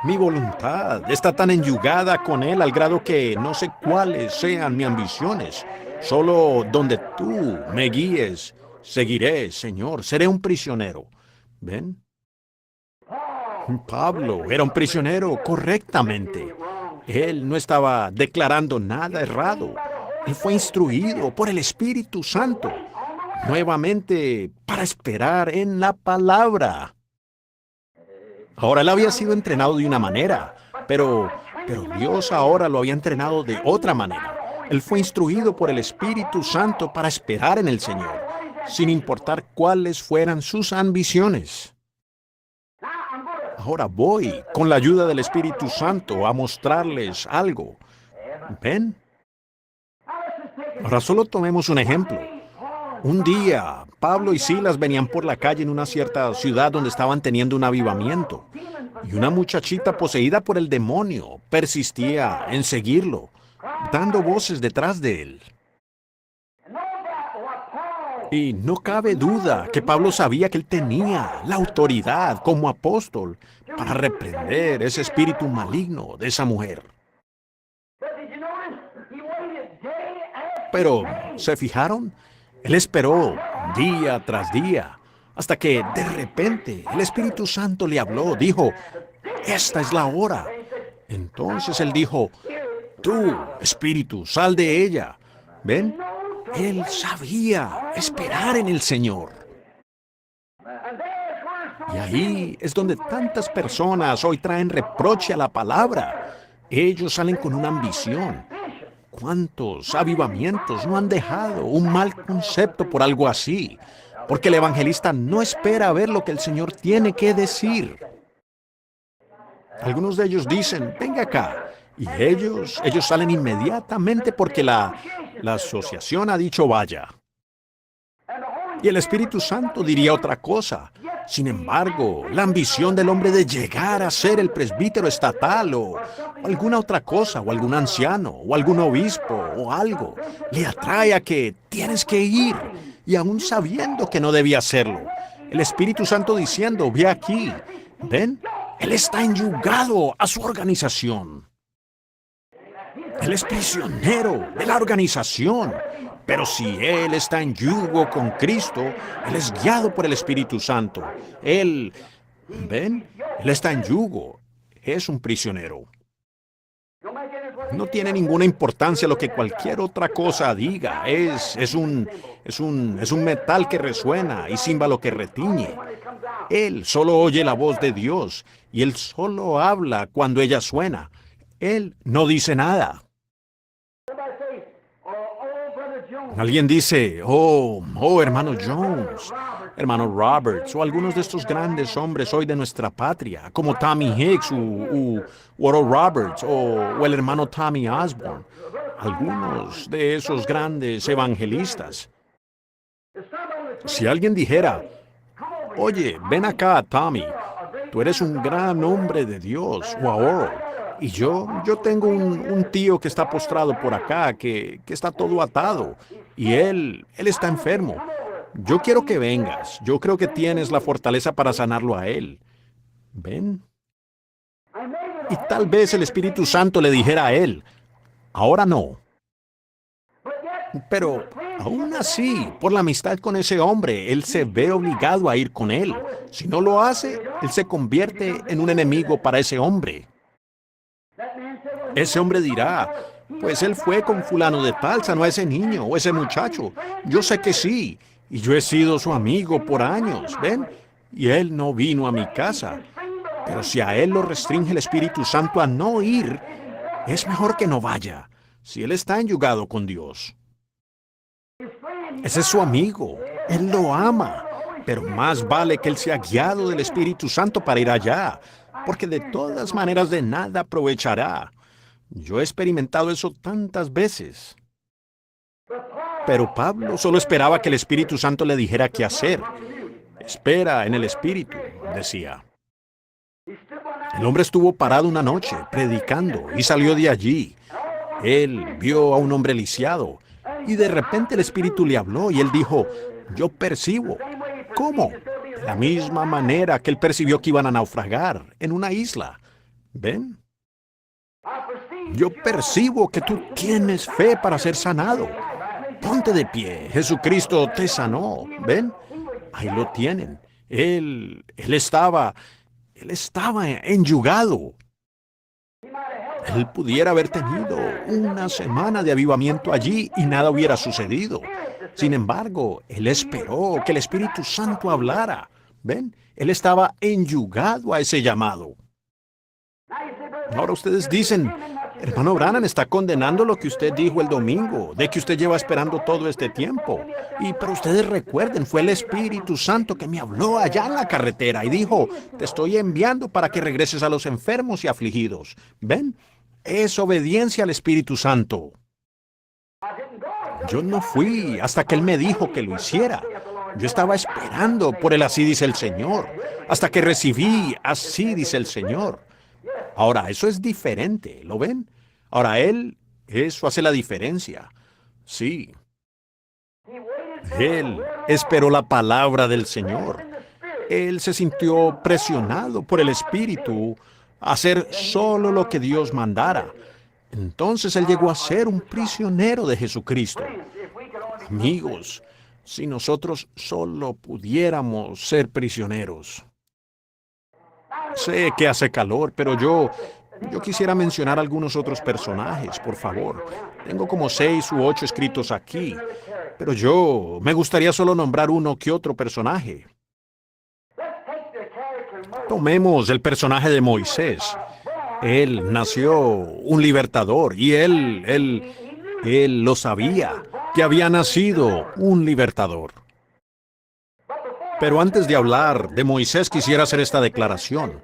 Mi voluntad está tan enyugada con Él al grado que no sé cuáles sean mis ambiciones. Solo donde tú me guíes, seguiré, Señor, seré un prisionero. ¿Ven? Pablo era un prisionero correctamente. Él no estaba declarando nada errado. Él fue instruido por el Espíritu Santo, nuevamente para esperar en la palabra. Ahora él había sido entrenado de una manera, pero Dios ahora lo había entrenado de otra manera. Él fue instruido por el Espíritu Santo para esperar en el Señor, sin importar cuáles fueran sus ambiciones. Ahora voy, con la ayuda del Espíritu Santo, a mostrarles algo. ¿Ven? Ahora solo tomemos un ejemplo. Un día, Pablo y Silas venían por la calle en una cierta ciudad donde estaban teniendo un avivamiento, y una muchachita poseída por el demonio persistía en seguirlo, dando voces detrás de él. Y no cabe duda que Pablo sabía que él tenía la autoridad como apóstol para reprender ese espíritu maligno de esa mujer. Pero, ¿se fijaron? Él esperó día tras día, hasta que de repente el Espíritu Santo le habló, dijo, esta es la hora. Entonces él dijo, tú, Espíritu, sal de ella. ¿Ven? Él sabía esperar en el Señor. Y ahí es donde tantas personas hoy traen reproche a la palabra. Ellos salen con una ambición. ¿Cuántos avivamientos no han dejado un mal concepto por algo así? Porque el evangelista no espera ver lo que el Señor tiene que decir. Algunos de ellos dicen, venga acá. Y ellos salen inmediatamente porque la asociación ha dicho vaya. Y el Espíritu Santo diría otra cosa. Sin embargo, la ambición del hombre de llegar a ser el presbítero estatal o alguna otra cosa, o algún anciano, o algún obispo, o algo, le atrae a que tienes que ir, y aún sabiendo que no debía hacerlo. El Espíritu Santo diciendo, ve aquí, ¿ven? Él está enyugado a su organización. Él es prisionero de la organización. Pero si él está en yugo con Cristo, él es guiado por el Espíritu Santo. ¿Ven? Él está en yugo. Es un prisionero. No tiene ninguna importancia lo que cualquier otra cosa diga. Es un metal que resuena y címbalo que retiñe. Él solo oye la voz de Dios y él solo habla cuando ella suena. Él no dice nada. Alguien dice, hermano Jones, hermano Roberts, o algunos de estos grandes hombres hoy de nuestra patria, como Tommy Hicks u Oral Roberts o el hermano Tommy Osborne, algunos de esos grandes evangelistas. Si alguien dijera, oye, ven acá, Tommy, tú eres un gran hombre de Dios, o a Oral, y yo tengo un tío que está postrado por acá, que está todo atado, y él está enfermo. Yo quiero que vengas. Yo creo que tienes la fortaleza para sanarlo a él. ¿Ven? Y tal vez el Espíritu Santo le dijera a él, ahora no. Pero aún así, por la amistad con ese hombre, él se ve obligado a ir con él. Si no lo hace, él se convierte en un enemigo para ese hombre. Ese hombre dirá, pues él fue con fulano de tal, sanó a ese niño o ese muchacho. Yo sé que sí, y yo he sido su amigo por años, ¿ven? Y él no vino a mi casa. Pero si a él lo restringe el Espíritu Santo a no ir, es mejor que no vaya, si él está enyugado con Dios. Ese es su amigo, él lo ama, pero más vale que él sea guiado del Espíritu Santo para ir allá, porque de todas maneras de nada aprovechará. Yo he experimentado eso tantas veces. Pero Pablo solo esperaba que el Espíritu Santo le dijera qué hacer. Espera en el Espíritu, decía. El hombre estuvo parado una noche, predicando, y salió de allí. Él vio a un hombre lisiado, y de repente el Espíritu le habló, y él dijo, yo percibo. ¿Cómo? De la misma manera que él percibió que iban a naufragar en una isla. ¿Ven? Yo percibo que tú tienes fe para ser sanado. Ponte de pie, Jesucristo te sanó. ¿Ven? Ahí lo tienen. Él estaba enyugado. Él pudiera haber tenido una semana de avivamiento allí y nada hubiera sucedido. Sin embargo, él esperó que el Espíritu Santo hablara. ¿Ven? Él estaba enyugado a ese llamado. Ahora ustedes dicen, hermano Branham está condenando lo que usted dijo el domingo, de que usted lleva esperando todo este tiempo. Pero ustedes recuerden, fue el Espíritu Santo que me habló allá en la carretera y dijo, te estoy enviando para que regreses a los enfermos y afligidos. ¿Ven? Es obediencia al Espíritu Santo. Yo no fui hasta que él me dijo que lo hiciera. Yo estaba esperando por el así dice el Señor, hasta que recibí así dice el Señor. Ahora, eso es diferente, ¿lo ven? Ahora, eso hace la diferencia. Sí. Él esperó la palabra del Señor. Él se sintió presionado por el Espíritu a hacer solo lo que Dios mandara. Entonces él llegó a ser un prisionero de Jesucristo. Amigos, si nosotros solo pudiéramos ser prisioneros. Sé que hace calor, pero yo quisiera mencionar algunos otros personajes, por favor. Tengo como 6 u 8 escritos aquí, pero me gustaría solo nombrar uno que otro personaje. Tomemos el personaje de Moisés. Él nació un libertador y él lo sabía, que había nacido un libertador. Pero antes de hablar de Moisés quisiera hacer esta declaración,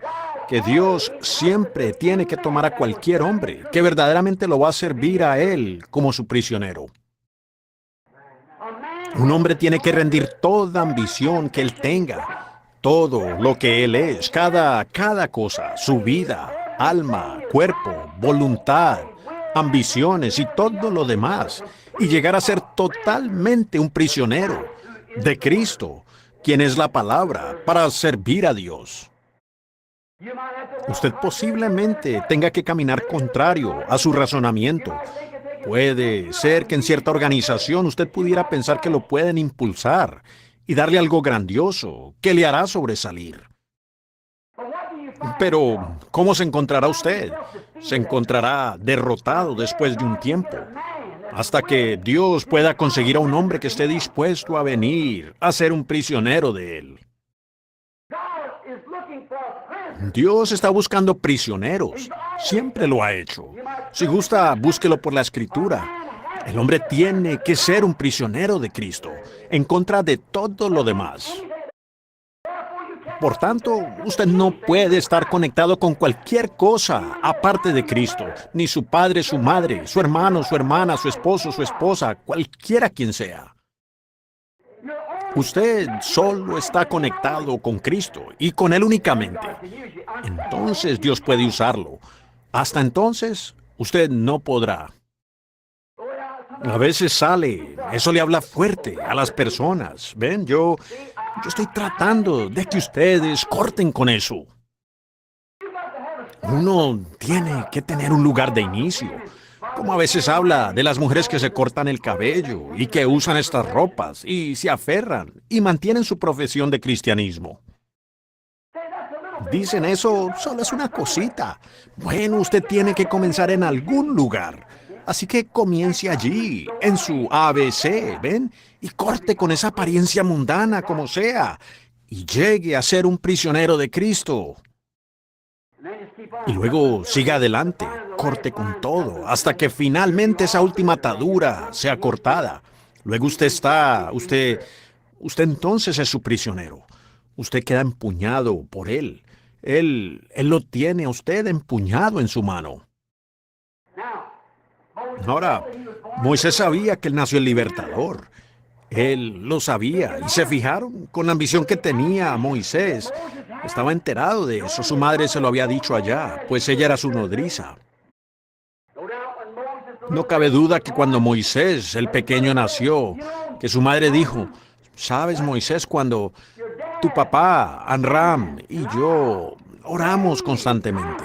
que Dios siempre tiene que tomar a cualquier hombre que verdaderamente lo va a servir a él como su prisionero. Un hombre tiene que rendir toda ambición que él tenga, todo lo que él es, cada cosa, su vida, alma, cuerpo, voluntad, ambiciones y todo lo demás, y llegar a ser totalmente un prisionero de Cristo, quien es la palabra, para servir a Dios. Usted posiblemente tenga que caminar contrario a su razonamiento, Puede ser que en cierta organización usted pudiera pensar que lo pueden impulsar y darle algo grandioso que le hará sobresalir. Pero, ¿cómo se encontrará usted? Se encontrará derrotado después de un tiempo, hasta que Dios pueda conseguir a un hombre que esté dispuesto a venir a ser un prisionero de él. Dios está buscando prisioneros. Siempre lo ha hecho. Si gusta, búsquelo por la Escritura. El hombre tiene que ser un prisionero de Cristo, en contra de todo lo demás. Por tanto, usted no puede estar conectado con cualquier cosa aparte de Cristo, ni su padre, su madre, su hermano, su hermana, su esposo, su esposa, cualquiera quien sea. Usted solo está conectado con Cristo y con Él únicamente. Entonces Dios puede usarlo. Hasta entonces, usted no podrá. A veces sale, eso le habla fuerte a las personas. ¿Ven? Yo estoy tratando de que ustedes corten con eso. Uno tiene que tener un lugar de inicio. Como a veces habla de las mujeres que se cortan el cabello y que usan estas ropas y se aferran y mantienen su profesión de cristianismo. Dicen eso solo es una cosita. Bueno, usted tiene que comenzar en algún lugar. Así que comience allí, en su ABC, ¿ven? Y corte con esa apariencia mundana como sea. Y llegue a ser un prisionero de Cristo. Y luego siga adelante, corte con todo, hasta que finalmente esa última atadura sea cortada. Luego usted entonces es su prisionero. Usted queda empuñado por él. Él lo tiene a usted empuñado en su mano. Ahora, Moisés sabía que él nació el libertador. Él lo sabía y se fijaron con la ambición que tenía Moisés. Estaba enterado de eso, su madre se lo había dicho allá, pues ella era su nodriza. No cabe duda que cuando Moisés, el pequeño, nació, que su madre dijo, ¿sabes, Moisés, cuando tu papá, Amram, y yo oramos constantemente?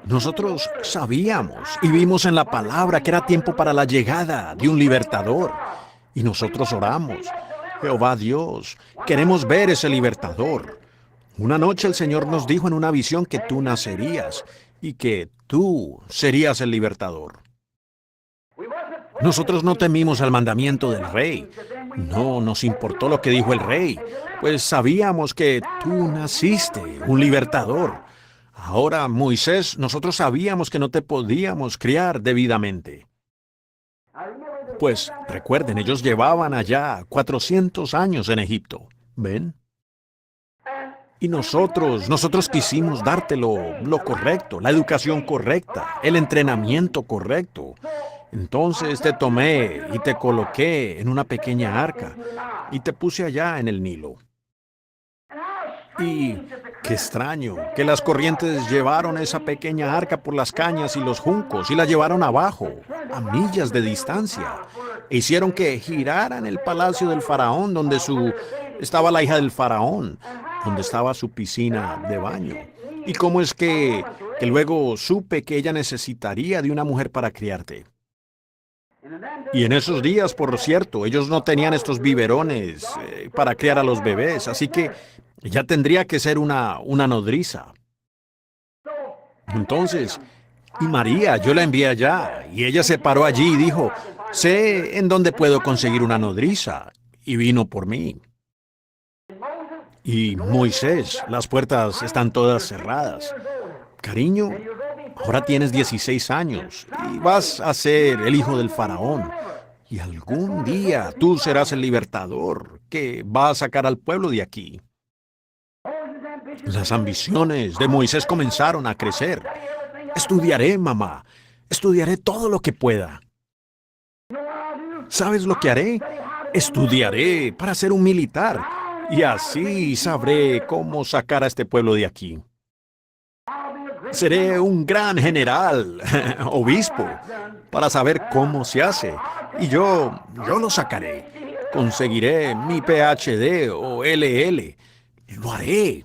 Nosotros sabíamos y vimos en la palabra que era tiempo para la llegada de un libertador. Y nosotros oramos. Jehová Dios, queremos ver ese libertador. Una noche el Señor nos dijo en una visión que tú nacerías y que tú serías el libertador. Nosotros no temimos al mandamiento del rey. No nos importó lo que dijo el rey, pues sabíamos que tú naciste, un libertador. Ahora, Moisés, nosotros sabíamos que no te podíamos criar debidamente. Pues recuerden, ellos llevaban allá 400 años en Egipto. ¿Ven? Y nosotros quisimos dártelo lo correcto, la educación correcta, el entrenamiento correcto. Entonces te tomé y te coloqué en una pequeña arca y te puse allá en el Nilo. Y qué extraño que las corrientes llevaron esa pequeña arca por las cañas y los juncos y la llevaron abajo, a millas de distancia. E hicieron que girara en el palacio del faraón donde estaba la hija del faraón, donde estaba su piscina de baño. ¿Y cómo es que luego supe que ella necesitaría de una mujer para criarte? Y en esos días, por cierto, ellos no tenían estos biberones para criar a los bebés, así que ella tendría que ser una nodriza. Entonces, y María, yo la envié allá, y ella se paró allí y dijo, sé en dónde puedo conseguir una nodriza, y vino por mí. Y Moisés, las puertas están todas cerradas. Cariño, ahora tienes 16 años y vas a ser el hijo del faraón. Y algún día tú serás el libertador que va a sacar al pueblo de aquí. Las ambiciones de Moisés comenzaron a crecer. Estudiaré, mamá. Estudiaré todo lo que pueda. ¿Sabes lo que haré? Estudiaré para ser un militar. Y así sabré cómo sacar a este pueblo de aquí. Seré un gran general, obispo, para saber cómo se hace. Y yo lo sacaré. Conseguiré mi PhD o LL. Lo haré.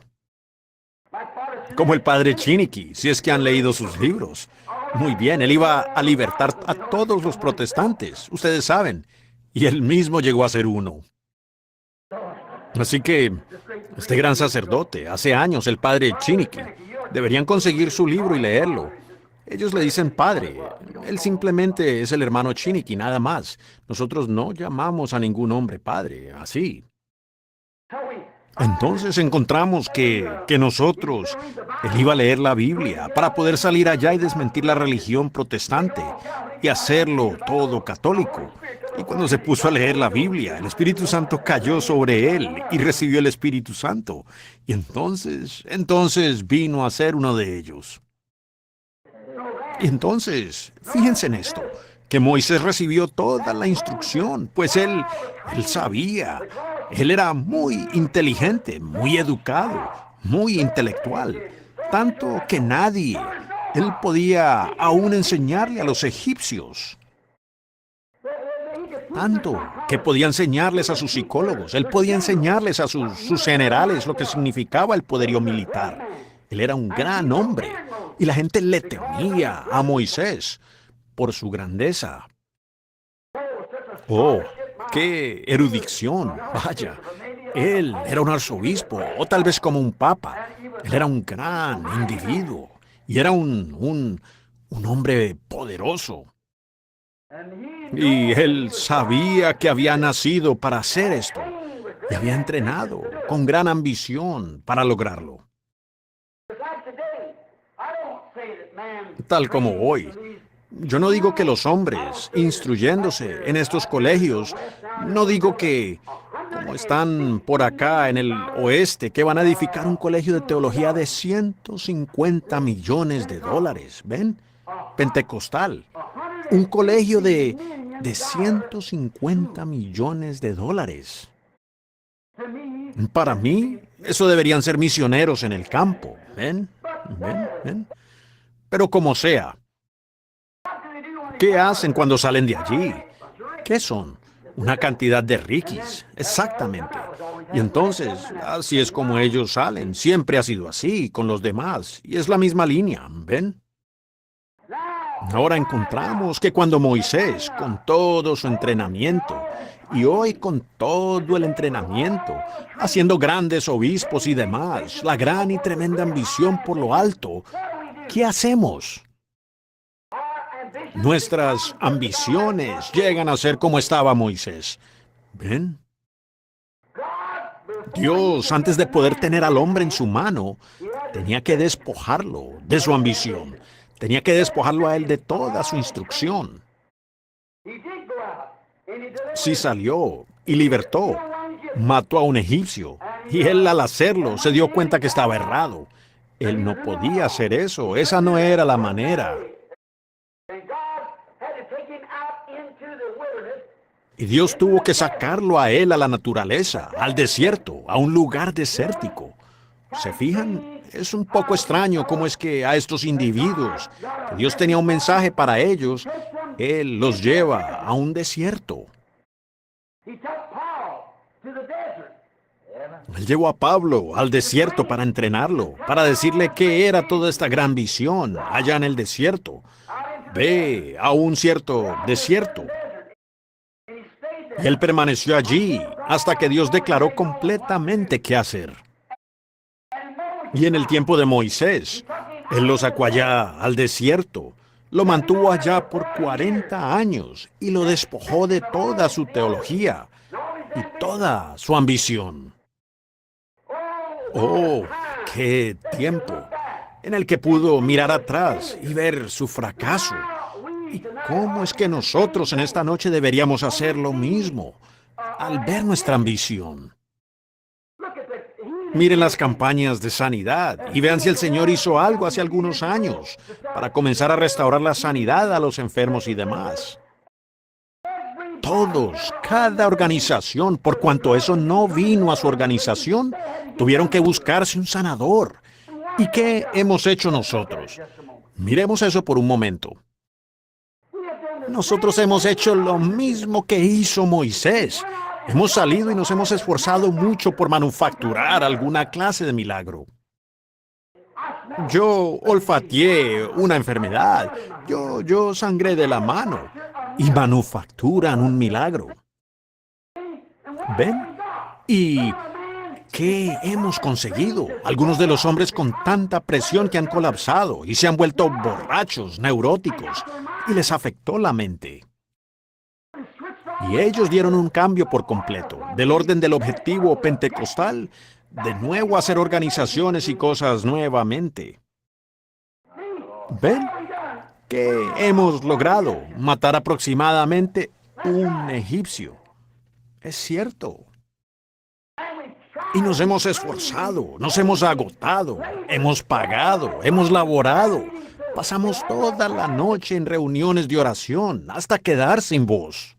Como el padre Chiniki, si es que han leído sus libros. Muy bien, él iba a libertar a todos los protestantes, ustedes saben, y él mismo llegó a ser uno. Así que, este gran sacerdote, hace años, el padre Chiniki, deberían conseguir su libro y leerlo. Ellos le dicen padre, él simplemente es el hermano Chiniki, nada más. Nosotros no llamamos a ningún hombre padre, así. Entonces encontramos que nosotros, él iba a leer la Biblia para poder salir allá y desmentir la religión protestante y hacerlo todo católico. Y cuando se puso a leer la Biblia, el Espíritu Santo cayó sobre él y recibió el Espíritu Santo. Y entonces vino a ser uno de ellos. Y entonces, fíjense en esto, que Moisés recibió toda la instrucción, pues él sabía. Él era muy inteligente, muy educado, muy intelectual, tanto que él podía aún enseñarle a los egipcios, tanto que podía enseñarles a sus psicólogos, él podía enseñarles a sus generales lo que significaba el poderío militar. Él era un gran hombre y la gente le temía a Moisés por su grandeza. Oh, qué erudición, vaya. Él era un arzobispo, o tal vez como un papa. Él era un gran individuo, y era un hombre poderoso. Y él sabía que había nacido para hacer esto, y había entrenado con gran ambición para lograrlo. Tal como hoy. Yo no digo que los hombres, instruyéndose en estos colegios, no digo que, como están por acá en el oeste, que van a edificar un colegio de teología de $150 millones, ¿ven? Pentecostal. Un colegio de $150 millones. Para mí, eso deberían ser misioneros en el campo, ¿ven? Pero como sea, ¿qué hacen cuando salen de allí? ¿Qué son? Una cantidad de riquis, exactamente. Y entonces, así es como ellos salen. Siempre ha sido así con los demás. Y es la misma línea, ¿ven? Ahora encontramos que cuando Moisés, con todo su entrenamiento, y hoy con todo el entrenamiento, haciendo grandes obispos y demás, la gran y tremenda ambición por lo alto, ¿qué hacemos? Nuestras ambiciones llegan a ser como estaba Moisés. ¿Ven? Dios, antes de poder tener al hombre en su mano, tenía que despojarlo de su ambición. Tenía que despojarlo a él de toda su instrucción. Sí salió y libertó. Mató a un egipcio. Y él al hacerlo se dio cuenta que estaba errado. Él no podía hacer eso. Esa no era la manera. Y Dios tuvo que sacarlo a él a la naturaleza, al desierto, a un lugar desértico. ¿Se fijan? Es un poco extraño cómo es que a estos individuos, que Dios tenía un mensaje para ellos, Él los lleva a un desierto. Él llevó a Pablo al desierto para entrenarlo, para decirle qué era toda esta gran visión allá en el desierto. Ve a un cierto desierto. Y él permaneció allí hasta que Dios declaró completamente qué hacer. Y en el tiempo de Moisés, él lo sacó allá al desierto, lo mantuvo allá por 40 años y lo despojó de toda su teología y toda su ambición. Oh, qué tiempo en el que pudo mirar atrás y ver su fracaso. ¿Y cómo es que nosotros en esta noche deberíamos hacer lo mismo al ver nuestra ambición? Miren las campañas de sanidad y vean si el Señor hizo algo hace algunos años para comenzar a restaurar la sanidad a los enfermos y demás. Todos, cada organización, por cuanto eso no vino a su organización, tuvieron que buscarse un sanador. ¿Y qué hemos hecho nosotros? Miremos eso por un momento. Nosotros hemos hecho lo mismo que hizo Moisés. Hemos salido y nos hemos esforzado mucho por manufacturar alguna clase de milagro. Yo olfateé una enfermedad. Yo sangré de la mano. Y manufacturan un milagro. ¿Ven? ¿Y qué hemos conseguido? Algunos de los hombres con tanta presión que han colapsado y se han vuelto borrachos, neuróticos, y les afectó la mente. Y ellos dieron un cambio por completo, del orden del objetivo pentecostal, de nuevo a hacer organizaciones y cosas nuevamente. ¿Ven? ¿Qué hemos logrado? Matar aproximadamente un egipcio. Es cierto. Y nos hemos esforzado, nos hemos agotado, hemos pagado, hemos laborado. Pasamos toda la noche en reuniones de oración hasta quedar sin voz.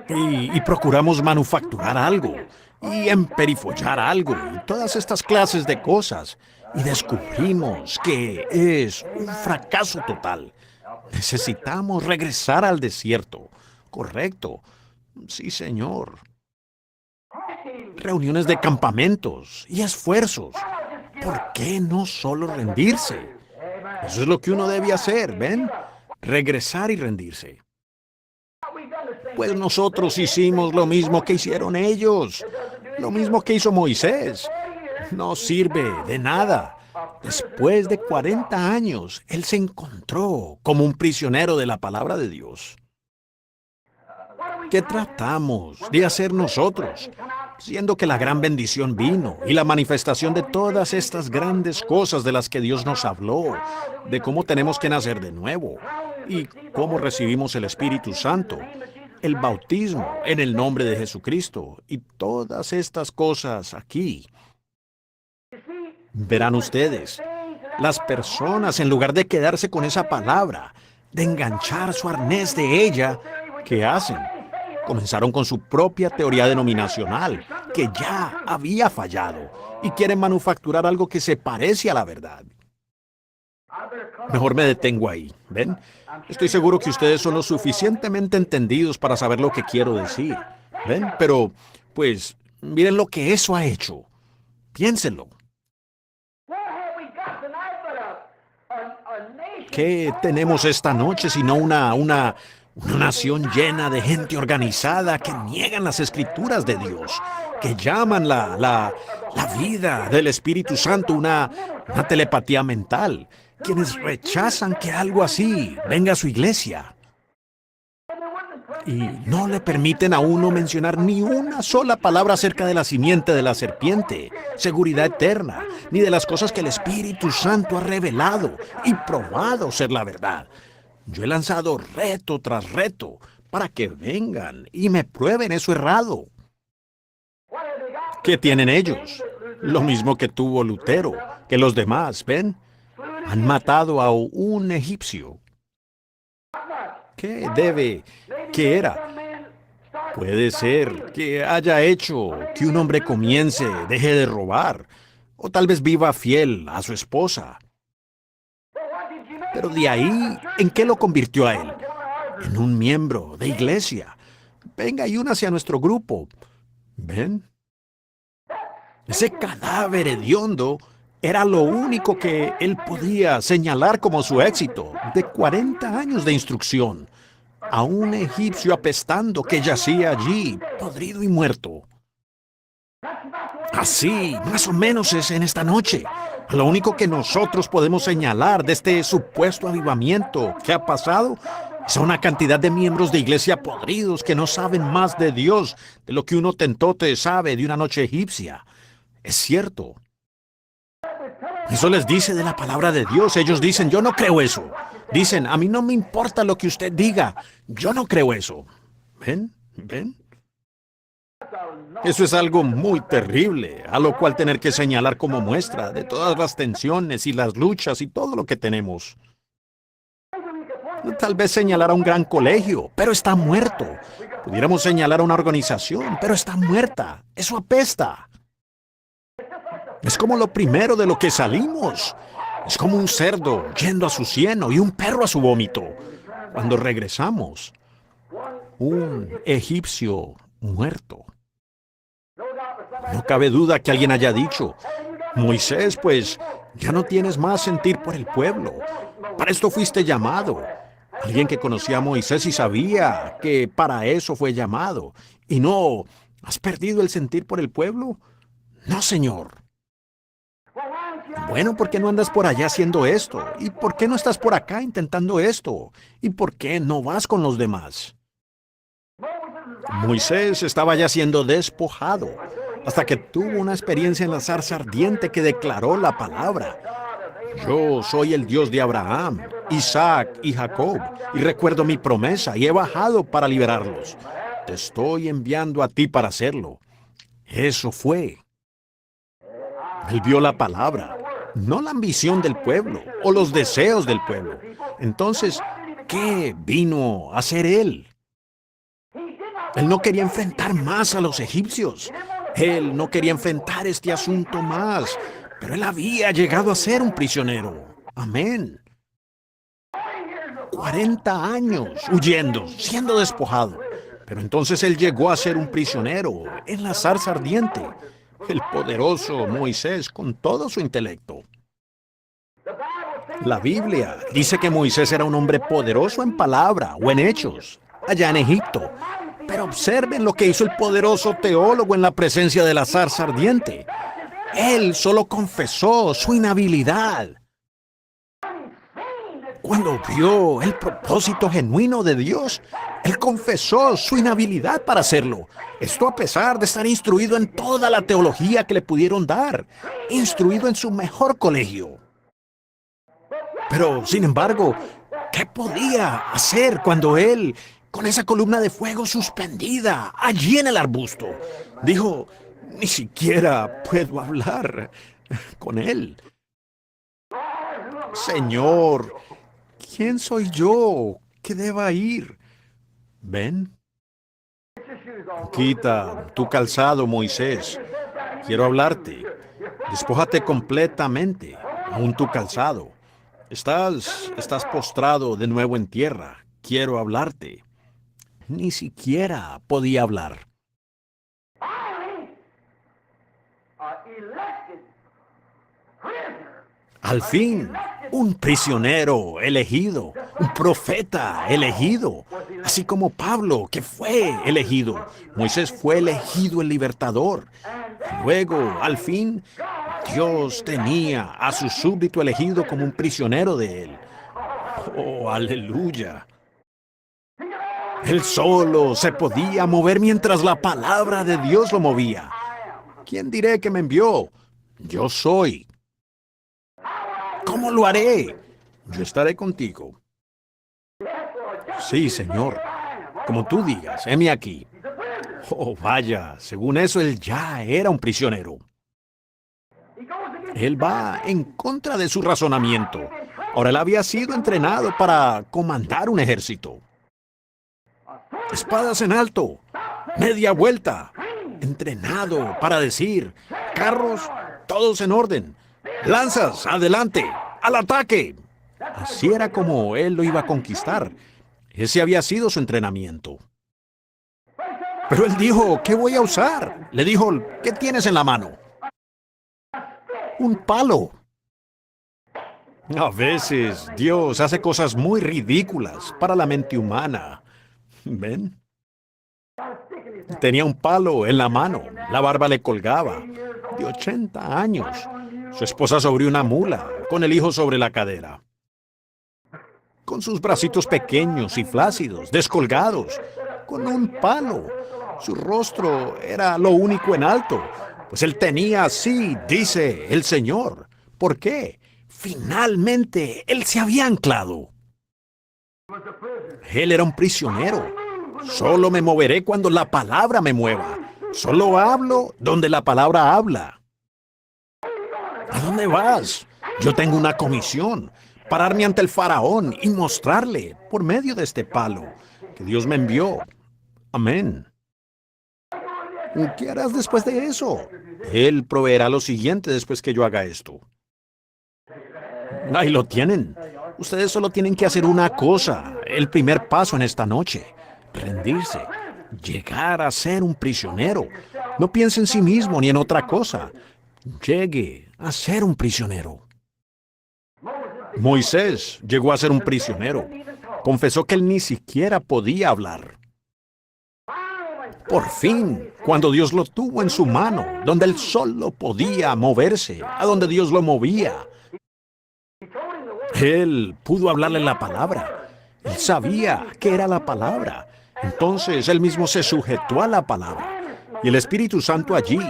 Y procuramos manufacturar algo, y emperifollar algo, y todas estas clases de cosas. Y descubrimos que es un fracaso total. Necesitamos regresar al desierto. Correcto. Sí, señor. Reuniones de campamentos y esfuerzos. ¿Por qué no solo rendirse? Eso es lo que uno debe hacer, ¿ven? Regresar y rendirse. Pues nosotros hicimos lo mismo que hicieron ellos, lo mismo que hizo Moisés. No sirve de nada. Después de 40 años, él se encontró como un prisionero de la palabra de Dios. ¿Qué tratamos de hacer nosotros? Siendo que la gran bendición vino y la manifestación de todas estas grandes cosas de las que Dios nos habló, de cómo tenemos que nacer de nuevo y cómo recibimos el Espíritu Santo, el bautismo en el nombre de Jesucristo y todas estas cosas aquí. Verán ustedes, las personas, en lugar de quedarse con esa palabra, de enganchar su arnés de ella, ¿qué hacen? Comenzaron con su propia teoría denominacional, que ya había fallado, y quieren manufacturar algo que se parece a la verdad. Mejor me detengo ahí, ¿ven? Estoy seguro que ustedes son lo suficientemente entendidos para saber lo que quiero decir, ¿ven? Pero, pues, miren lo que eso ha hecho. Piénsenlo. ¿Qué tenemos esta noche sino una nación llena de gente organizada que niegan las escrituras de Dios, que llaman la vida del Espíritu Santo una telepatía mental, quienes rechazan que algo así venga a su iglesia? Y no le permiten a uno mencionar ni una sola palabra acerca de la simiente de la serpiente, seguridad eterna, ni de las cosas que el Espíritu Santo ha revelado y probado ser la verdad. Yo he lanzado reto tras reto para que vengan y me prueben eso errado. ¿Qué tienen ellos? Lo mismo que tuvo Lutero, que los demás, ¿ven? Han matado a un egipcio. ¿Qué era? Puede ser que haya hecho que un hombre comience, deje de robar, o tal vez viva fiel a su esposa. Pero de ahí, ¿en qué lo convirtió a él? En un miembro de iglesia. Venga y únase a nuestro grupo. ¿Ven? Ese cadáver hediondo era lo único que él podía señalar como su éxito de 40 años de instrucción. A un egipcio apestando que yacía allí, podrido y muerto. Así, más o menos es en esta noche. Lo único que nosotros podemos señalar de este supuesto avivamiento que ha pasado es una cantidad de miembros de iglesia podridos que no saben más de Dios de lo que un hotentote sabe de una noche egipcia. Es cierto. Eso les dice de la palabra de Dios. Ellos dicen, yo no creo eso. Dicen, a mí no me importa lo que usted diga. Yo no creo eso. ¿Ven? ¿Ven? Eso es algo muy terrible, a lo cual tener que señalar como muestra de todas las tensiones y las luchas y todo lo que tenemos. Tal vez señalar a un gran colegio, pero está muerto. Pudiéramos señalar a una organización, pero está muerta. Eso apesta. Es como lo primero de lo que salimos. Es como un cerdo yendo a su cieno y un perro a su vómito. Cuando regresamos, un egipcio muerto. No cabe duda que alguien haya dicho, Moisés, pues, Ya no tienes más sentir por el pueblo. Para esto fuiste llamado. Alguien que conocía a Moisés y sabía que para eso fue llamado. Y no, ¿has perdido el sentir por el pueblo? No, Señor. Bueno, ¿por qué no andas por allá haciendo esto? ¿Y por qué no estás por acá intentando esto? ¿Y por qué no vas con los demás? Moisés estaba ya siendo despojado, hasta que tuvo una experiencia en la zarza ardiente que declaró la palabra. Yo soy el Dios de Abraham, Isaac y Jacob, y recuerdo mi promesa y he bajado para liberarlos. Te estoy enviando a ti para hacerlo. Eso fue. Él vio la palabra, no la ambición del pueblo o los deseos del pueblo. Entonces, ¿qué vino a hacer él? Él no quería enfrentar más a los egipcios. Él no quería enfrentar este asunto más. Pero él había llegado a ser un prisionero. Amén. 40 años huyendo, siendo despojado. Pero entonces él llegó a ser un prisionero en la zarza ardiente. El poderoso Moisés con todo su intelecto. La Biblia dice que Moisés era un hombre poderoso en palabra o en hechos, allá en Egipto. Pero observen lo que hizo el poderoso teólogo en la presencia de la zarza ardiente. Él solo confesó su inhabilidad. Cuando vio el propósito genuino de Dios, él confesó su inhabilidad para hacerlo. Esto a pesar de estar instruido en toda la teología que le pudieron dar, instruido en su mejor colegio. Pero, sin embargo, ¿qué podía hacer cuando él, con esa columna de fuego suspendida allí en el arbusto, dijo, ni siquiera puedo hablar con él? Señor, ¿quién soy yo que deba ir? Ven. Quita tu calzado, Moisés. Quiero hablarte. Despójate completamente, aún tu calzado. Estás postrado de nuevo en tierra. Quiero hablarte. Ni siquiera podía hablar. Al fin, un prisionero elegido, un profeta elegido, así como Pablo, que fue elegido. Moisés fue elegido el libertador. Luego, al fin, Dios tenía a su súbdito elegido como un prisionero de él. Oh, aleluya. Él solo se podía mover mientras la palabra de Dios lo movía. ¿Quién diré que me envió? Yo soy. ¿Cómo lo haré? Yo estaré contigo. Sí, Señor. Como tú digas, heme aquí. Oh, vaya, según eso él ya era un prisionero. Él va en contra de su razonamiento. Ahora él había sido entrenado para comandar un ejército. Espadas en alto, media vuelta, entrenado para decir, carros, todos en orden, lanzas, adelante, al ataque. Así era como él lo iba a conquistar. Ese había sido su entrenamiento. Pero él dijo, ¿qué voy a usar? Le dijo, ¿qué tienes en la mano? Un palo. A veces Dios hace cosas muy ridículas para la mente humana. ¿Ven? Tenía un palo en la mano, la barba le colgaba, de 80 años, su esposa sobre una mula, con el hijo sobre la cadera. Con sus bracitos pequeños y flácidos, descolgados, con un palo. Su rostro era lo único en alto, pues él tenía así, dice el Señor. ¿Por qué? Finalmente, él se había anclado. Él era un prisionero. Solo me moveré cuando la palabra me mueva. Solo hablo donde la palabra habla. ¿A dónde vas? Yo tengo una comisión. Pararme ante el faraón y mostrarle, por medio de este palo, que Dios me envió. Amén. ¿Qué harás después de eso? Él proveerá lo siguiente después que yo haga esto. Ahí lo tienen. Ustedes solo tienen que hacer una cosa, el primer paso en esta noche. Rendirse. Llegar a ser un prisionero. No piense en sí mismo ni en otra cosa. Llegue a ser un prisionero. Moisés llegó a ser un prisionero. Confesó que él ni siquiera podía hablar. Por fin, cuando Dios lo tuvo en su mano, donde él solo podía moverse, a donde Dios lo movía, él pudo hablarle la palabra. Él sabía qué era la palabra. Entonces él mismo se sujetó a la palabra. Y el Espíritu Santo allí,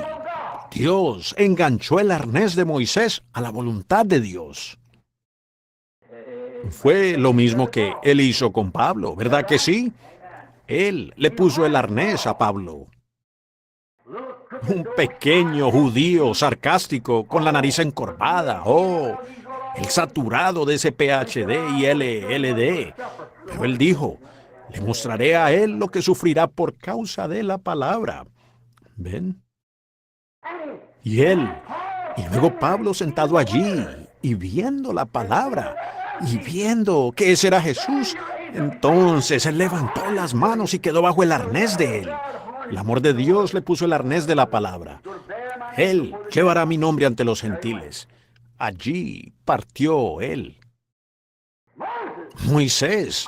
Dios enganchó el arnés de Moisés a la voluntad de Dios. Fue lo mismo que él hizo con Pablo, ¿verdad que sí? Él le puso el arnés a Pablo. Un pequeño judío sarcástico con la nariz encorvada. Oh, el saturado de ese PhD y LLD. Pero él dijo, le mostraré a él lo que sufrirá por causa de la palabra. ¿Ven? Y luego Pablo sentado allí y viendo la palabra y viendo que ese era Jesús, entonces él levantó las manos y quedó bajo el arnés de él. El amor de Dios le puso el arnés de la palabra. Él llevará mi nombre ante los gentiles. Allí partió él. Moisés,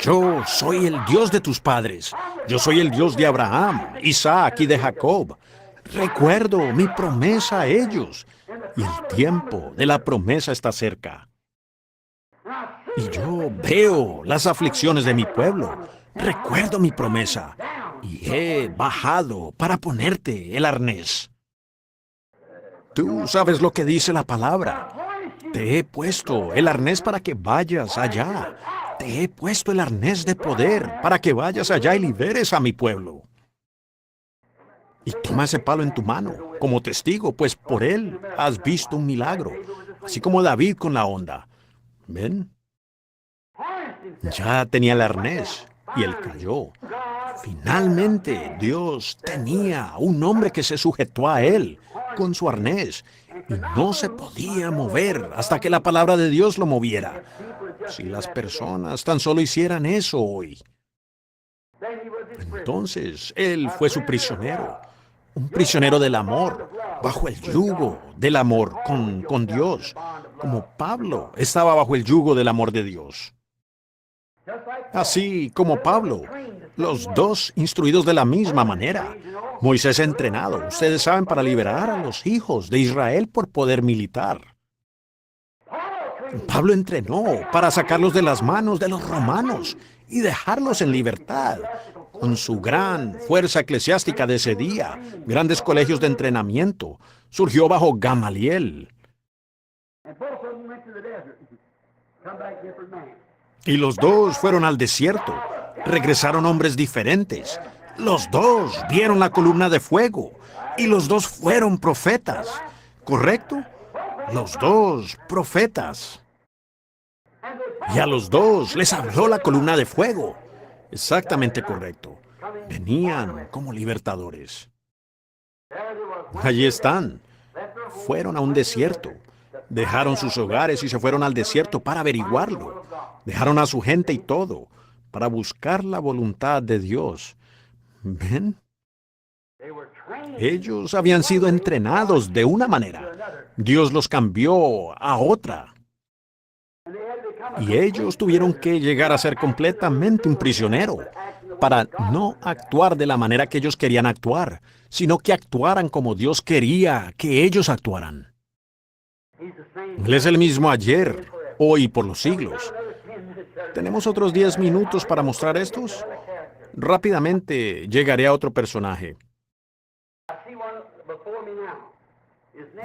yo soy el Dios de tus padres. Yo soy el Dios de Abraham, Isaac y de Jacob. Recuerdo mi promesa a ellos. Y el tiempo de la promesa está cerca. Y yo veo las aflicciones de mi pueblo. Recuerdo mi promesa. Y he bajado para ponerte el arnés. Tú sabes lo que dice la palabra. Te he puesto el arnés para que vayas allá. Te he puesto el arnés de poder para que vayas allá y liberes a mi pueblo. Y toma ese palo en tu mano como testigo, pues por él has visto un milagro. Así como David con la onda. ¿Ven? Ya tenía el arnés y él cayó. Finalmente, Dios tenía un hombre que se sujetó a él con su arnés y no se podía mover hasta que la palabra de Dios lo moviera. Si las personas tan solo hicieran eso hoy. Entonces, él fue su prisionero, un prisionero del amor, bajo el yugo del amor con Dios, como Pablo estaba bajo el yugo del amor de Dios. Así como Pablo, los dos instruidos de la misma manera. Moisés entrenado, ustedes saben, para liberar a los hijos de Israel por poder militar. Pablo entrenó para sacarlos de las manos de los romanos y dejarlos en libertad. Con su gran fuerza eclesiástica de ese día, grandes colegios de entrenamiento, surgió bajo Gamaliel. Y los dos fueron al desierto. Regresaron hombres diferentes. Los dos vieron la columna de fuego. Y los dos fueron profetas. ¿Correcto? Los dos profetas. Y a los dos les habló la columna de fuego. Exactamente correcto. Venían como libertadores. Allí están. Fueron a un desierto. Dejaron sus hogares y se fueron al desierto para averiguarlo. Dejaron a su gente y todo para buscar la voluntad de Dios. ¿Ven? Ellos habían sido entrenados de una manera. Dios los cambió a otra. Y ellos tuvieron que llegar a ser completamente un prisionero para no actuar de la manera que ellos querían actuar, sino que actuaran como Dios quería que ellos actuaran. Él es el mismo ayer, hoy y por los siglos. ¿Tenemos otros 10 minutos para mostrar estos? Rápidamente llegaré a otro personaje.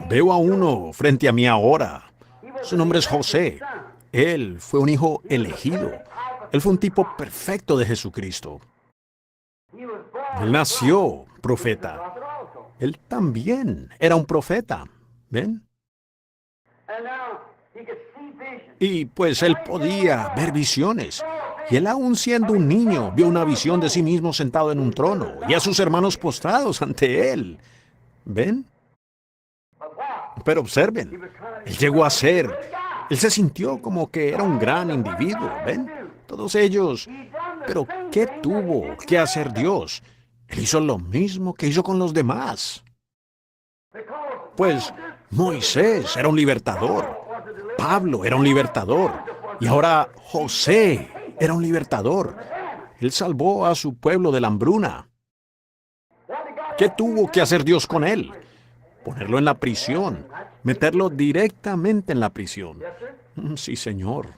Veo a uno frente a mí ahora. Su nombre es José. Él fue un hijo elegido. Él fue un tipo perfecto de Jesucristo. Él nació profeta. Él también era un profeta. ¿Ven? Y pues él podía ver visiones. Y él, aún siendo un niño, vio una visión de sí mismo sentado en un trono y a sus hermanos postrados ante él. ¿Ven? Pero observen, él llegó a ser, él se sintió como que era un gran individuo. ¿Ven? Todos ellos. Pero ¿qué tuvo que hacer Dios? Él hizo lo mismo que hizo con los demás. Pues Moisés era un libertador. Pablo era un libertador. Y ahora José era un libertador. Él salvó a su pueblo de la hambruna. ¿Qué tuvo que hacer Dios con él? Ponerlo en la prisión, meterlo directamente en la prisión. Sí, señor.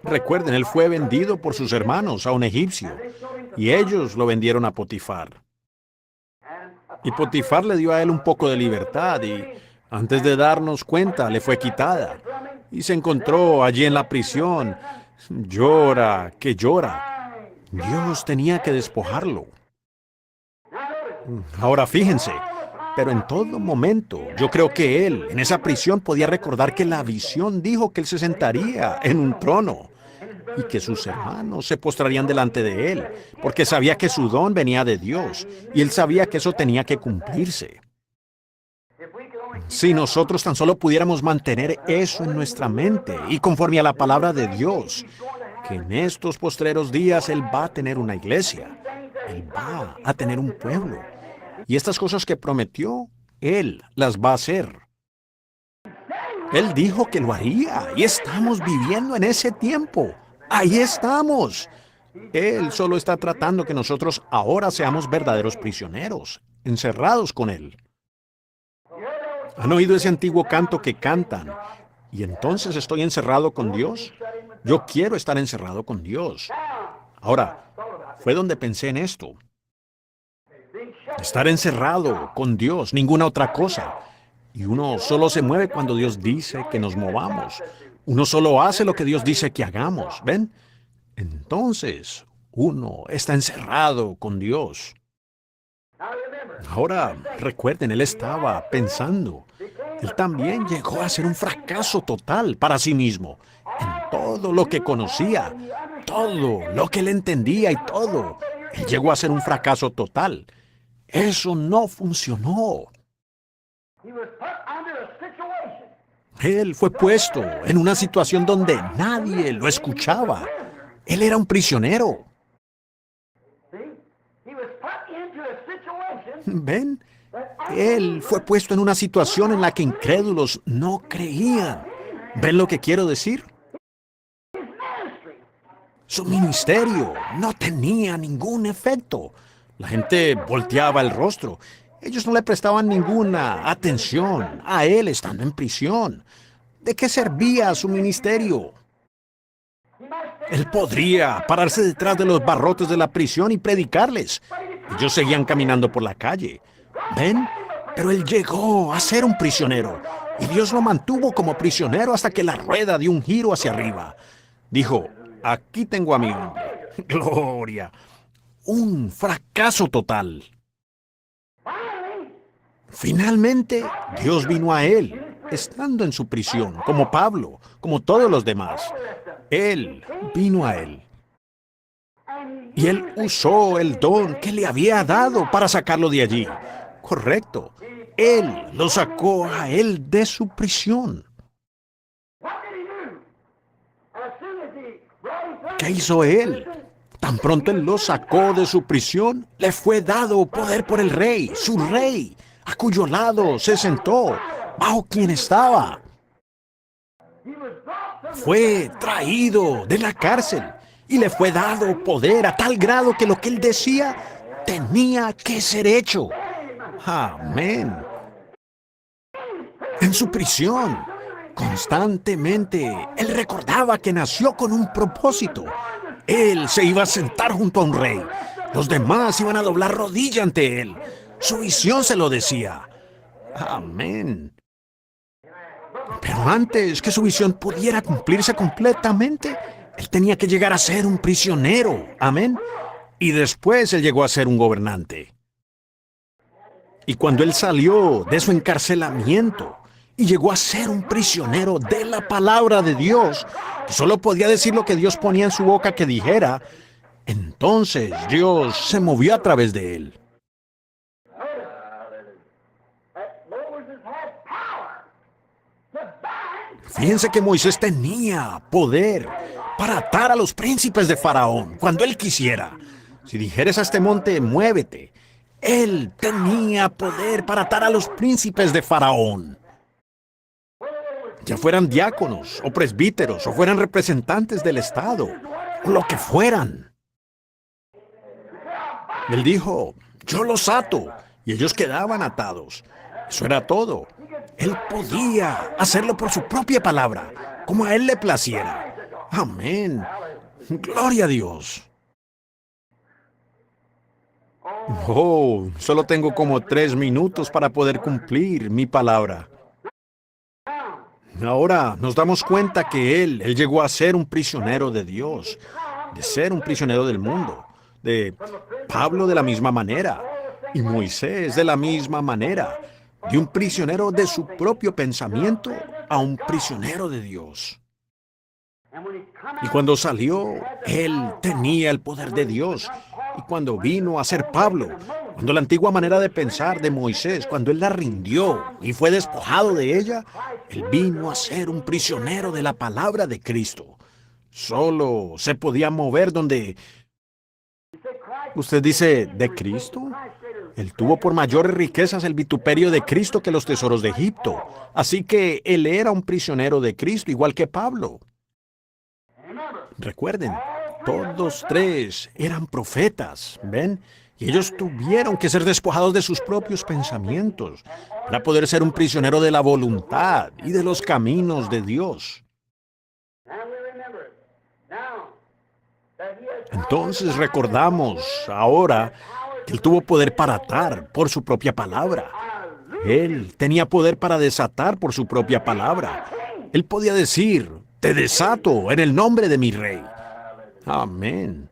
Recuerden, él fue vendido por sus hermanos a un egipcio, y ellos lo vendieron a Potifar. Y Potifar le dio a él un poco de libertad, y antes de darnos cuenta, le fue quitada. Y se encontró allí en la prisión. Llora, que llora. Dios tenía que despojarlo. Ahora fíjense, pero en todo momento, yo creo que él, en esa prisión, podía recordar que la visión dijo que él se sentaría en un trono y que sus hermanos se postrarían delante de él, porque sabía que su don venía de Dios y él sabía que eso tenía que cumplirse. Si nosotros tan solo pudiéramos mantener eso en nuestra mente y conforme a la palabra de Dios, que en estos postreros días Él va a tener una iglesia, Él va a tener un pueblo, y estas cosas que prometió, Él las va a hacer. Él dijo que lo haría, y estamos viviendo en ese tiempo. Ahí estamos. Él solo está tratando que nosotros ahora seamos verdaderos prisioneros, encerrados con Él. ¿Han oído ese antiguo canto que cantan? ¿Y entonces estoy encerrado con Dios? Yo quiero estar encerrado con Dios. Ahora, fue donde pensé en esto. Estar encerrado con Dios, ninguna otra cosa. Y uno solo se mueve cuando Dios dice que nos movamos. Uno solo hace lo que Dios dice que hagamos, ¿ven? Entonces, uno está encerrado con Dios. Ahora, recuerden, él estaba pensando. Él también llegó a ser un fracaso total para sí mismo. En todo lo que conocía, todo lo que él entendía y todo. Él llegó a ser un fracaso total. Eso no funcionó. Él fue puesto en una situación donde nadie lo escuchaba. Él era un prisionero. ¿Ven? Él fue puesto en una situación en la que incrédulos no creían. ¿Ven lo que quiero decir? Su ministerio no tenía ningún efecto. La gente volteaba el rostro. Ellos no le prestaban ninguna atención a él estando en prisión. ¿De qué servía su ministerio? Él podría pararse detrás de los barrotes de la prisión y predicarles. Ellos seguían caminando por la calle. ¿Ven? Pero él llegó a ser un prisionero. Y Dios lo mantuvo como prisionero hasta que la rueda dio un giro hacia arriba. Dijo, aquí tengo a mi hombre. Gloria. Un fracaso total. Finalmente, Dios vino a él, estando en su prisión, como Pablo, como todos los demás. Él vino a él. Y él usó el don que le había dado para sacarlo de allí. Correcto. Él lo sacó a él de su prisión. ¿Qué hizo él? Tan pronto él lo sacó de su prisión, le fue dado poder por el rey, su rey, a cuyo lado se sentó, bajo quien estaba. Fue traído de la cárcel y le fue dado poder a tal grado que lo que él decía tenía que ser hecho. Amén. En su prisión, constantemente, él recordaba que nació con un propósito. Él se iba a sentar junto a un rey. Los demás iban a doblar rodilla ante él. Su visión se lo decía. Amén. Pero antes que su visión pudiera cumplirse completamente, él tenía que llegar a ser un prisionero. Amén. Y después él llegó a ser un gobernante. Y cuando él salió de su encarcelamiento y llegó a ser un prisionero de la palabra de Dios, que solo podía decir lo que Dios ponía en su boca que dijera, entonces Dios se movió a través de él. Fíjense que Moisés tenía poder para atar a los príncipes de Faraón cuando él quisiera. Si dijeres a este monte, muévete, él tenía poder para atar a los príncipes de Faraón. ya fueran diáconos o presbíteros o fueran representantes del Estado, o lo que fueran. Él dijo, yo los ato, y ellos quedaban atados. Eso era todo. Él podía hacerlo por su propia palabra, como a él le placiera. Amén. Gloria a Dios. Oh, solo tengo como 3 minutos para poder cumplir mi palabra. Ahora nos damos cuenta que él llegó a ser un prisionero de Dios, de ser un prisionero del mundo, de Pablo de la misma manera, y Moisés de la misma manera, de un prisionero de su propio pensamiento a un prisionero de Dios. Y cuando salió, él tenía el poder de Dios. Y cuando vino a ser Pablo, cuando la antigua manera de pensar de Moisés, cuando él la rindió y fue despojado de ella, él vino a ser un prisionero de la palabra de Cristo. Solo se podía mover donde... ¿Usted dice, de Cristo? Él tuvo por mayores riquezas el vituperio de Cristo que los tesoros de Egipto. Así que él era un prisionero de Cristo, igual que Pablo. Recuerden, todos 3 eran profetas, ¿ven? Y ellos tuvieron que ser despojados de sus propios pensamientos para poder ser un prisionero de la voluntad y de los caminos de Dios. Entonces recordamos ahora que él tuvo poder para atar por su propia palabra. Él tenía poder para desatar por su propia palabra. Él podía decir, te desato en el nombre de mi rey. Amén.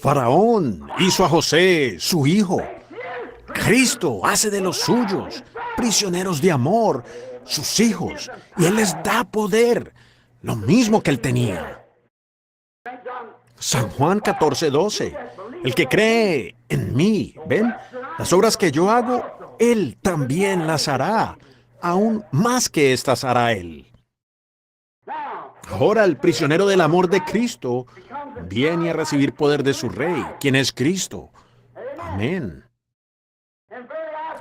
Faraón hizo a José su hijo. Cristo hace de los suyos prisioneros de amor, sus hijos, y Él les da poder, lo mismo que Él tenía. San Juan 14:12. El que cree en mí, ¿ven? Las obras que yo hago, Él también las hará. Aún más que estas hará Él. Ahora el prisionero del amor de Cristo viene a recibir poder de su Rey, quien es Cristo. Amén.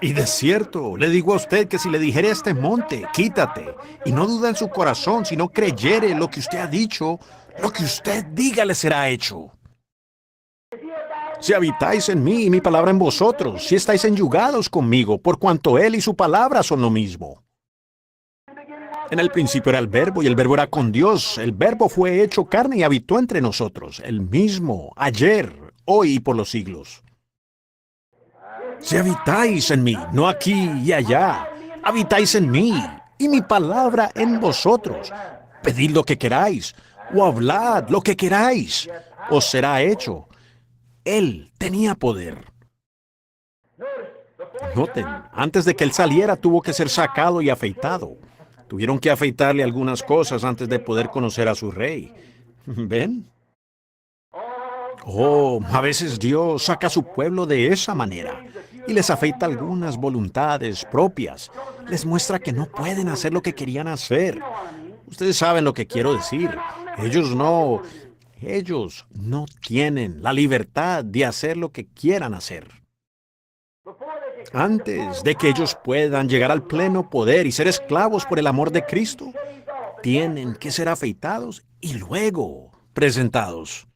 Y de cierto, le digo a usted que si le dijere a este monte, quítate, y no duda en su corazón, si no creyere lo que usted ha dicho, lo que usted diga le será hecho. Si habitáis en mí y mi palabra en vosotros, si estáis enyugados conmigo, por cuanto Él y su palabra son lo mismo. En el principio era el Verbo, y el Verbo era con Dios. El Verbo fue hecho carne y habitó entre nosotros, el mismo, ayer, hoy y por los siglos. Si habitáis en mí, no aquí y allá, habitáis en mí, y mi palabra en vosotros. Pedid lo que queráis, o hablad lo que queráis, os será hecho. Él tenía poder. Noten, antes de que él saliera tuvo que ser sacado y afeitado. Tuvieron que afeitarle algunas cosas antes de poder conocer a su rey. ¿Ven? Oh, a veces Dios saca a su pueblo de esa manera y les afeita algunas voluntades propias. Les muestra que no pueden hacer lo que querían hacer. Ustedes saben lo que quiero decir. Ellos no tienen la libertad de hacer lo que quieran hacer. Antes de que ellos puedan llegar al pleno poder y ser esclavos por el amor de Cristo, tienen que ser afeitados y luego presentados.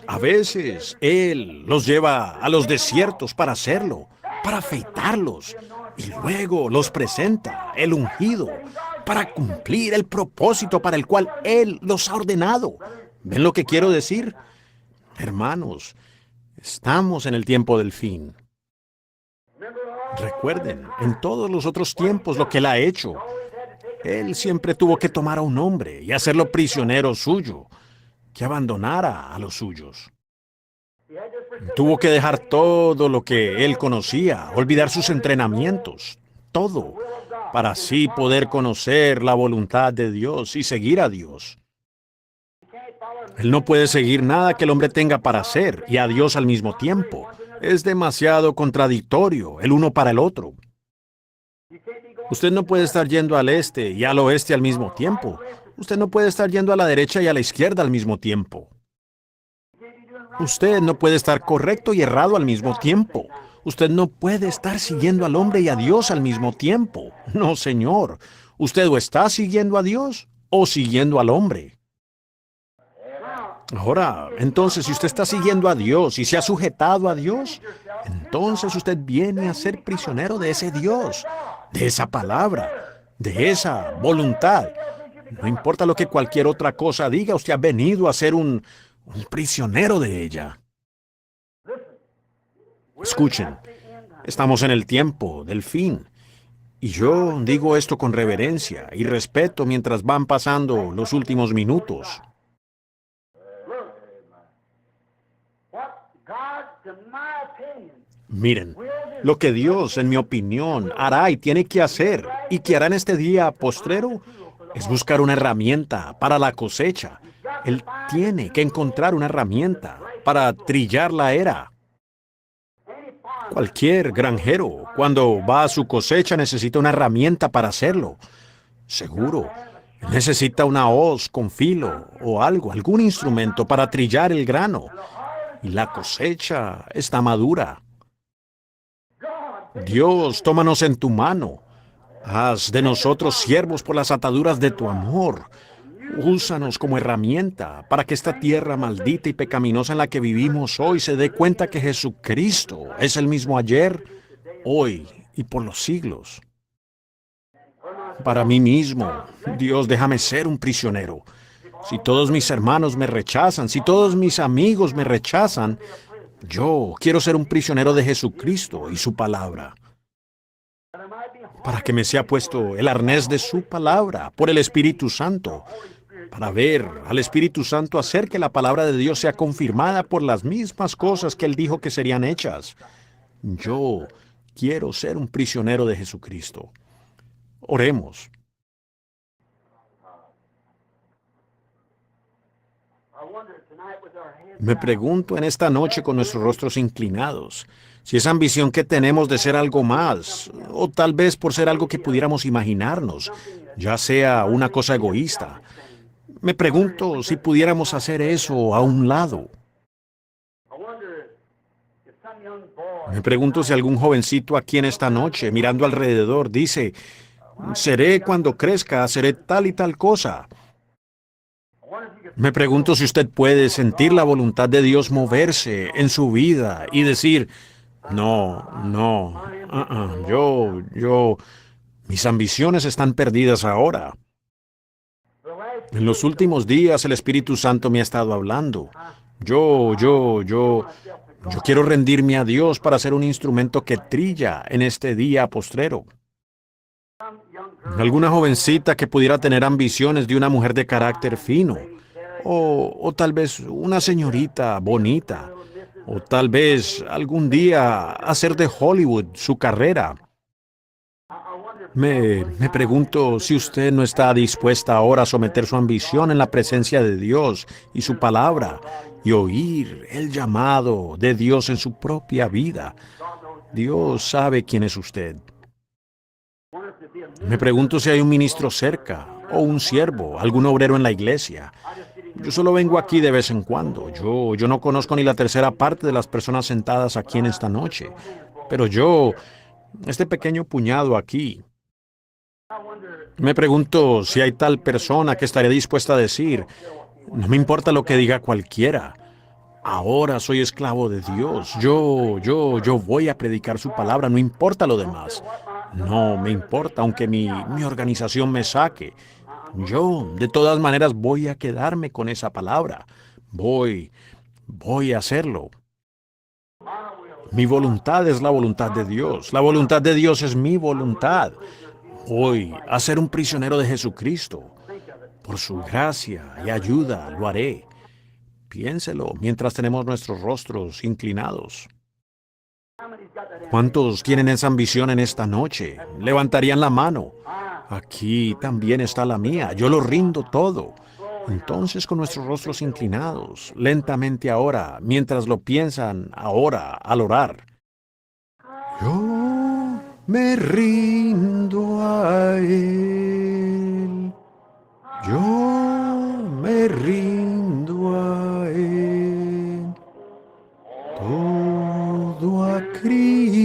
A veces Él los lleva a los desiertos para hacerlo, para afeitarlos, y luego los presenta, el ungido, para cumplir el propósito para el cual Él los ha ordenado. ¿Ven lo que quiero decir? Hermanos, estamos en el tiempo del fin. Recuerden, en todos los otros tiempos lo que Él ha hecho. Él siempre tuvo que tomar a un hombre y hacerlo prisionero suyo, que abandonara a los suyos. Tuvo que dejar todo lo que Él conocía, olvidar sus entrenamientos, todo, para así poder conocer la voluntad de Dios y seguir a Dios. Él no puede seguir nada que el hombre tenga para hacer y a Dios al mismo tiempo. Es demasiado contradictorio el uno para el otro. Usted no puede estar yendo al este y al oeste al mismo tiempo. Usted no puede estar yendo a la derecha y a la izquierda al mismo tiempo. Usted no puede estar correcto y errado al mismo tiempo. Usted no puede estar siguiendo al hombre y a Dios al mismo tiempo. No, señor. Usted o está siguiendo a Dios o siguiendo al hombre. Ahora, entonces, si usted está siguiendo a Dios y se ha sujetado a Dios, entonces usted viene a ser prisionero de ese Dios, de esa palabra, de esa voluntad. No importa lo que cualquier otra cosa diga, usted ha venido a ser un prisionero de ella. Escuchen, estamos en el tiempo del fin. Y yo digo esto con reverencia y respeto mientras van pasando los últimos minutos. Miren, lo que Dios, en mi opinión, hará y tiene que hacer y que hará en este día postrero es buscar una herramienta para la cosecha. Él tiene que encontrar una herramienta para trillar la era. Cualquier granjero, cuando va a su cosecha, necesita una herramienta para hacerlo. Seguro, necesita una hoz con filo o algo, algún instrumento para trillar el grano. Y la cosecha está madura. Dios, tómanos en tu mano. Haz de nosotros siervos por las ataduras de tu amor. Úsanos como herramienta para que esta tierra maldita y pecaminosa en la que vivimos hoy se dé cuenta que Jesucristo es el mismo ayer, hoy y por los siglos. Para mí mismo, Dios, déjame ser un prisionero. Si todos mis hermanos me rechazan, si todos mis amigos me rechazan, yo quiero ser un prisionero de Jesucristo y su palabra. Para que me sea puesto el arnés de su palabra por el Espíritu Santo, para ver al Espíritu Santo hacer que la palabra de Dios sea confirmada por las mismas cosas que Él dijo que serían hechas. Yo quiero ser un prisionero de Jesucristo. Oremos. Me pregunto en esta noche con nuestros rostros inclinados, si esa ambición que tenemos de ser algo más, o tal vez por ser algo que pudiéramos imaginarnos, ya sea una cosa egoísta. Me pregunto si pudiéramos hacer eso a un lado. Me pregunto si algún jovencito aquí en esta noche, mirando alrededor, dice, seré cuando crezca, seré tal y tal cosa. Me pregunto si usted puede sentir la voluntad de Dios moverse en su vida y decir, no, no, mis ambiciones están perdidas ahora. En los últimos días el Espíritu Santo me ha estado hablando. Yo quiero rendirme a Dios para ser un instrumento que trilla en este día postrero. Alguna jovencita que pudiera tener ambiciones de una mujer de carácter fino, o tal vez una señorita bonita, o tal vez algún día hacer de Hollywood su carrera. Me pregunto si usted no está dispuesta ahora a someter su ambición en la presencia de Dios y su palabra y oír el llamado de Dios en su propia vida. Dios sabe quién es usted. Me pregunto si hay un ministro cerca, o un siervo, algún obrero en la iglesia. Yo solo vengo aquí de vez en cuando. Yo no conozco ni la tercera parte de las personas sentadas aquí en esta noche. Pero este pequeño puñado aquí, me pregunto si hay tal persona que estaría dispuesta a decir, no me importa lo que diga cualquiera. Ahora soy esclavo de Dios. Yo voy a predicar su palabra, no importa lo demás. No me importa, aunque mi organización me saque. Yo, de todas maneras, voy a quedarme con esa palabra. Voy a hacerlo. Mi voluntad es la voluntad de Dios. La voluntad de Dios es mi voluntad. Voy a ser un prisionero de Jesucristo. Por su gracia y ayuda lo haré. Piénselo mientras tenemos nuestros rostros inclinados. ¿Cuántos tienen esa ambición en esta noche? Levantarían la mano. Aquí también está la mía. Yo lo rindo todo. Entonces, con nuestros rostros inclinados, lentamente ahora, mientras lo piensan ahora al orar. Yo me rindo a Él. Yo me rindo a Él. Todo a Cristo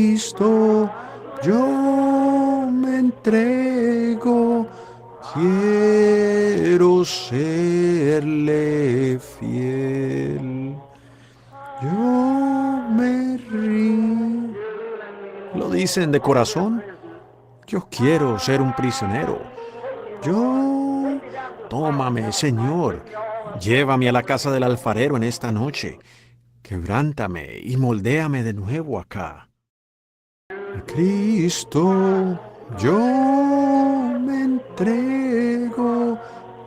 yo me entrego, quiero serle fiel. Yo me rindo. ¿Lo dicen de corazón? Yo quiero ser un prisionero. Tómame, Señor. Llévame a la casa del alfarero en esta noche. Quebrántame y moldéame de nuevo acá. Cristo, yo me entrego,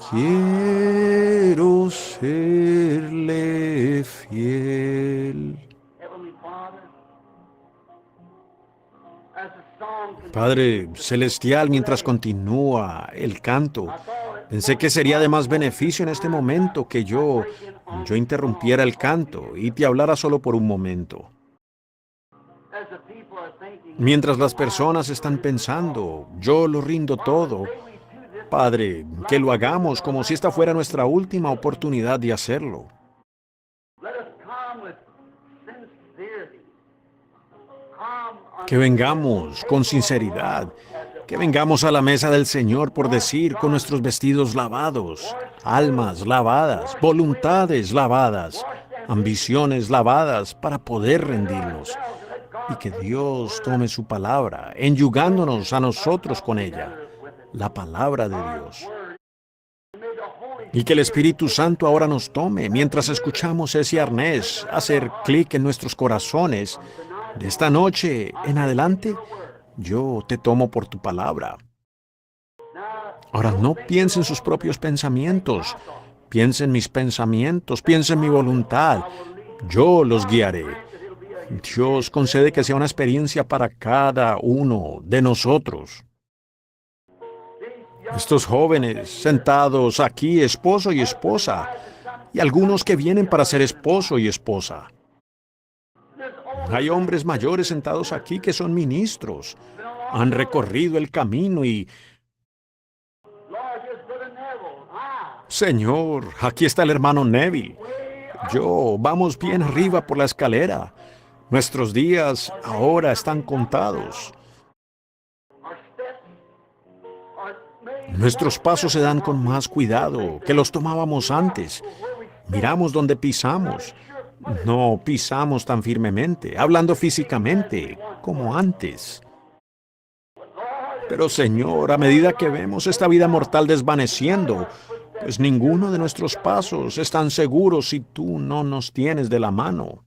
quiero serle fiel. Padre Celestial, mientras continúa el canto, pensé que sería de más beneficio en este momento que yo interrumpiera el canto y te hablara solo por un momento. Mientras las personas están pensando, yo lo rindo todo. Padre, que lo hagamos como si esta fuera nuestra última oportunidad de hacerlo. Que vengamos con sinceridad, que vengamos a la mesa del Señor, por decir, con nuestros vestidos lavados, almas lavadas, voluntades lavadas, ambiciones lavadas, para poder rendirnos. Y que Dios tome su palabra, enyugándonos a nosotros con ella, la palabra de Dios. Y que el Espíritu Santo ahora nos tome mientras escuchamos ese arnés hacer clic en nuestros corazones. De esta noche en adelante, yo te tomo por tu palabra. Ahora no piense en sus propios pensamientos, piense en mis pensamientos, piense en mi voluntad. Yo los guiaré. Dios concede que sea una experiencia para cada uno de nosotros. Estos jóvenes sentados aquí, esposo y esposa, y algunos que vienen para ser esposo y esposa. Hay hombres mayores sentados aquí que son ministros. Han recorrido el camino y... Señor, aquí está el hermano Neville. Vamos bien arriba por la escalera. Nuestros días ahora están contados. Nuestros pasos se dan con más cuidado que los tomábamos antes. Miramos dónde pisamos. No pisamos tan firmemente, hablando físicamente, como antes. Pero Señor, a medida que vemos esta vida mortal desvaneciendo, pues ninguno de nuestros pasos es tan seguro si tú no nos tienes de la mano.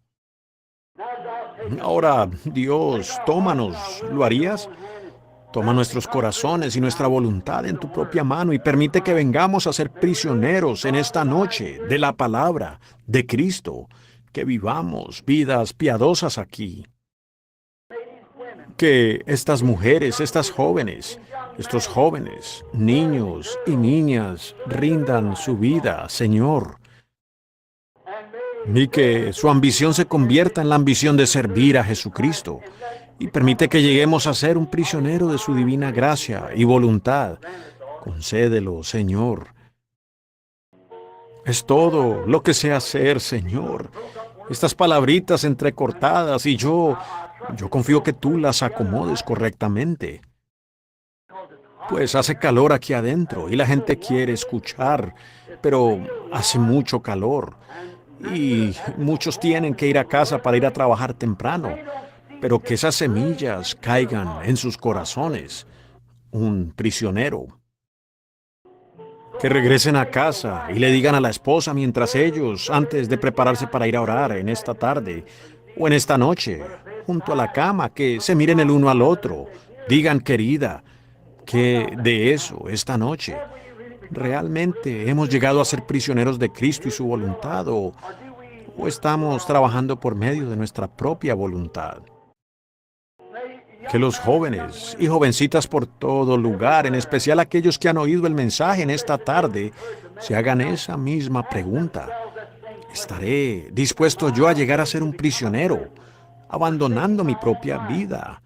Ahora, Dios, tómanos, ¿lo harías? Toma nuestros corazones y nuestra voluntad en tu propia mano y permite que vengamos a ser prisioneros en esta noche de la palabra de Cristo, que vivamos vidas piadosas aquí. Que estas mujeres, estas jóvenes, estos jóvenes, niños y niñas rindan su vida, Señor. Y que su ambición se convierta en la ambición de servir a Jesucristo. Y permite que lleguemos a ser un prisionero de su divina gracia y voluntad. Concédelo, Señor. Es todo lo que sé hacer, Señor. Estas palabritas entrecortadas y yo confío que tú las acomodes correctamente. Pues hace calor aquí adentro y la gente quiere escuchar, pero hace mucho calor. Y muchos tienen que ir a casa para ir a trabajar temprano. Pero que esas semillas caigan en sus corazones. Un prisionero. Que regresen a casa y le digan a la esposa mientras ellos, antes de prepararse para ir a orar en esta tarde o en esta noche, junto a la cama, que se miren el uno al otro. Digan, querida, que de eso, esta noche, realmente hemos llegado a ser prisioneros de Cristo y su voluntad, o estamos trabajando por medio de nuestra propia voluntad. Que los jóvenes y jovencitas por todo lugar, en especial aquellos que han oído el mensaje en esta tarde, se hagan esa misma pregunta. ¿Estaré dispuesto yo a llegar a ser un prisionero, abandonando mi propia vida?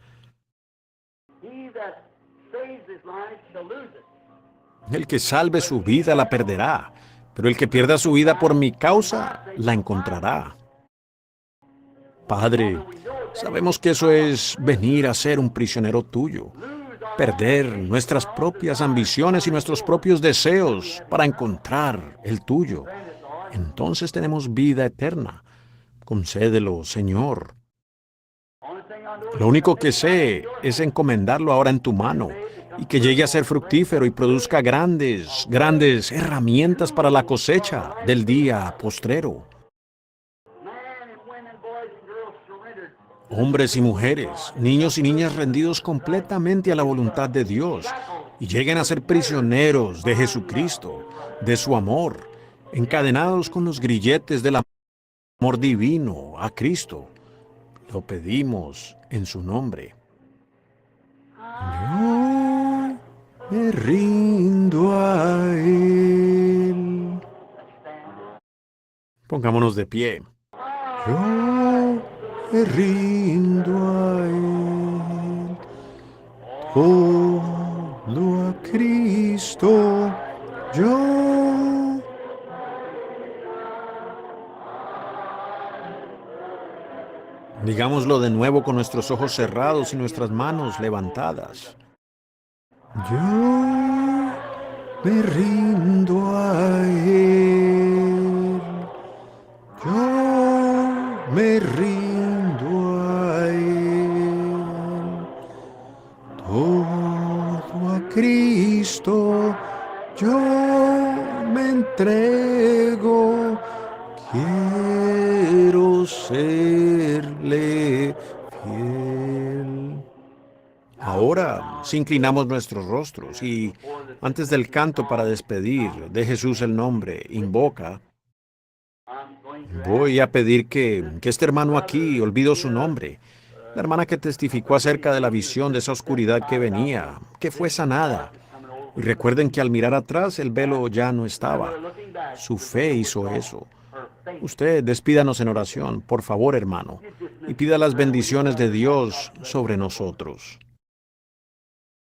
El que salve su vida la perderá, pero el que pierda su vida por mi causa la encontrará. Padre, Sabemos que eso es venir a ser un prisionero tuyo, perder nuestras propias ambiciones y nuestros propios deseos para encontrar el tuyo. Entonces tenemos vida eterna. Concédelo, Señor. Lo único que sé es encomendarlo ahora en tu mano y que llegue a ser fructífero y produzca grandes, grandes herramientas para la cosecha del día postrero. Hombres y mujeres, niños y niñas rendidos completamente a la voluntad de Dios y lleguen a ser prisioneros de Jesucristo, de su amor, encadenados con los grilletes del amor divino a Cristo. Lo pedimos en su nombre. Yo me rindo a Él. Pongámonos de pie. Yo me rindo a Él. Todo a Cristo. Yo. Digámoslo de nuevo con nuestros ojos cerrados y nuestras manos levantadas. Yo me rindo a Él. Yo me rindo a Él. Todo a Cristo yo me entrego. Quiero serle fiel. Ahora, si inclinamos nuestros rostros y antes del canto para despedir de Jesús el nombre, invoca, voy a pedir que este hermano aquí, olvido su nombre, la hermana que testificó acerca de la visión de esa oscuridad que venía, que fue sanada. Y recuerden que al mirar atrás el velo ya no estaba. Su fe hizo eso. Usted despídanos en oración, por favor, hermano, y pida las bendiciones de Dios sobre nosotros.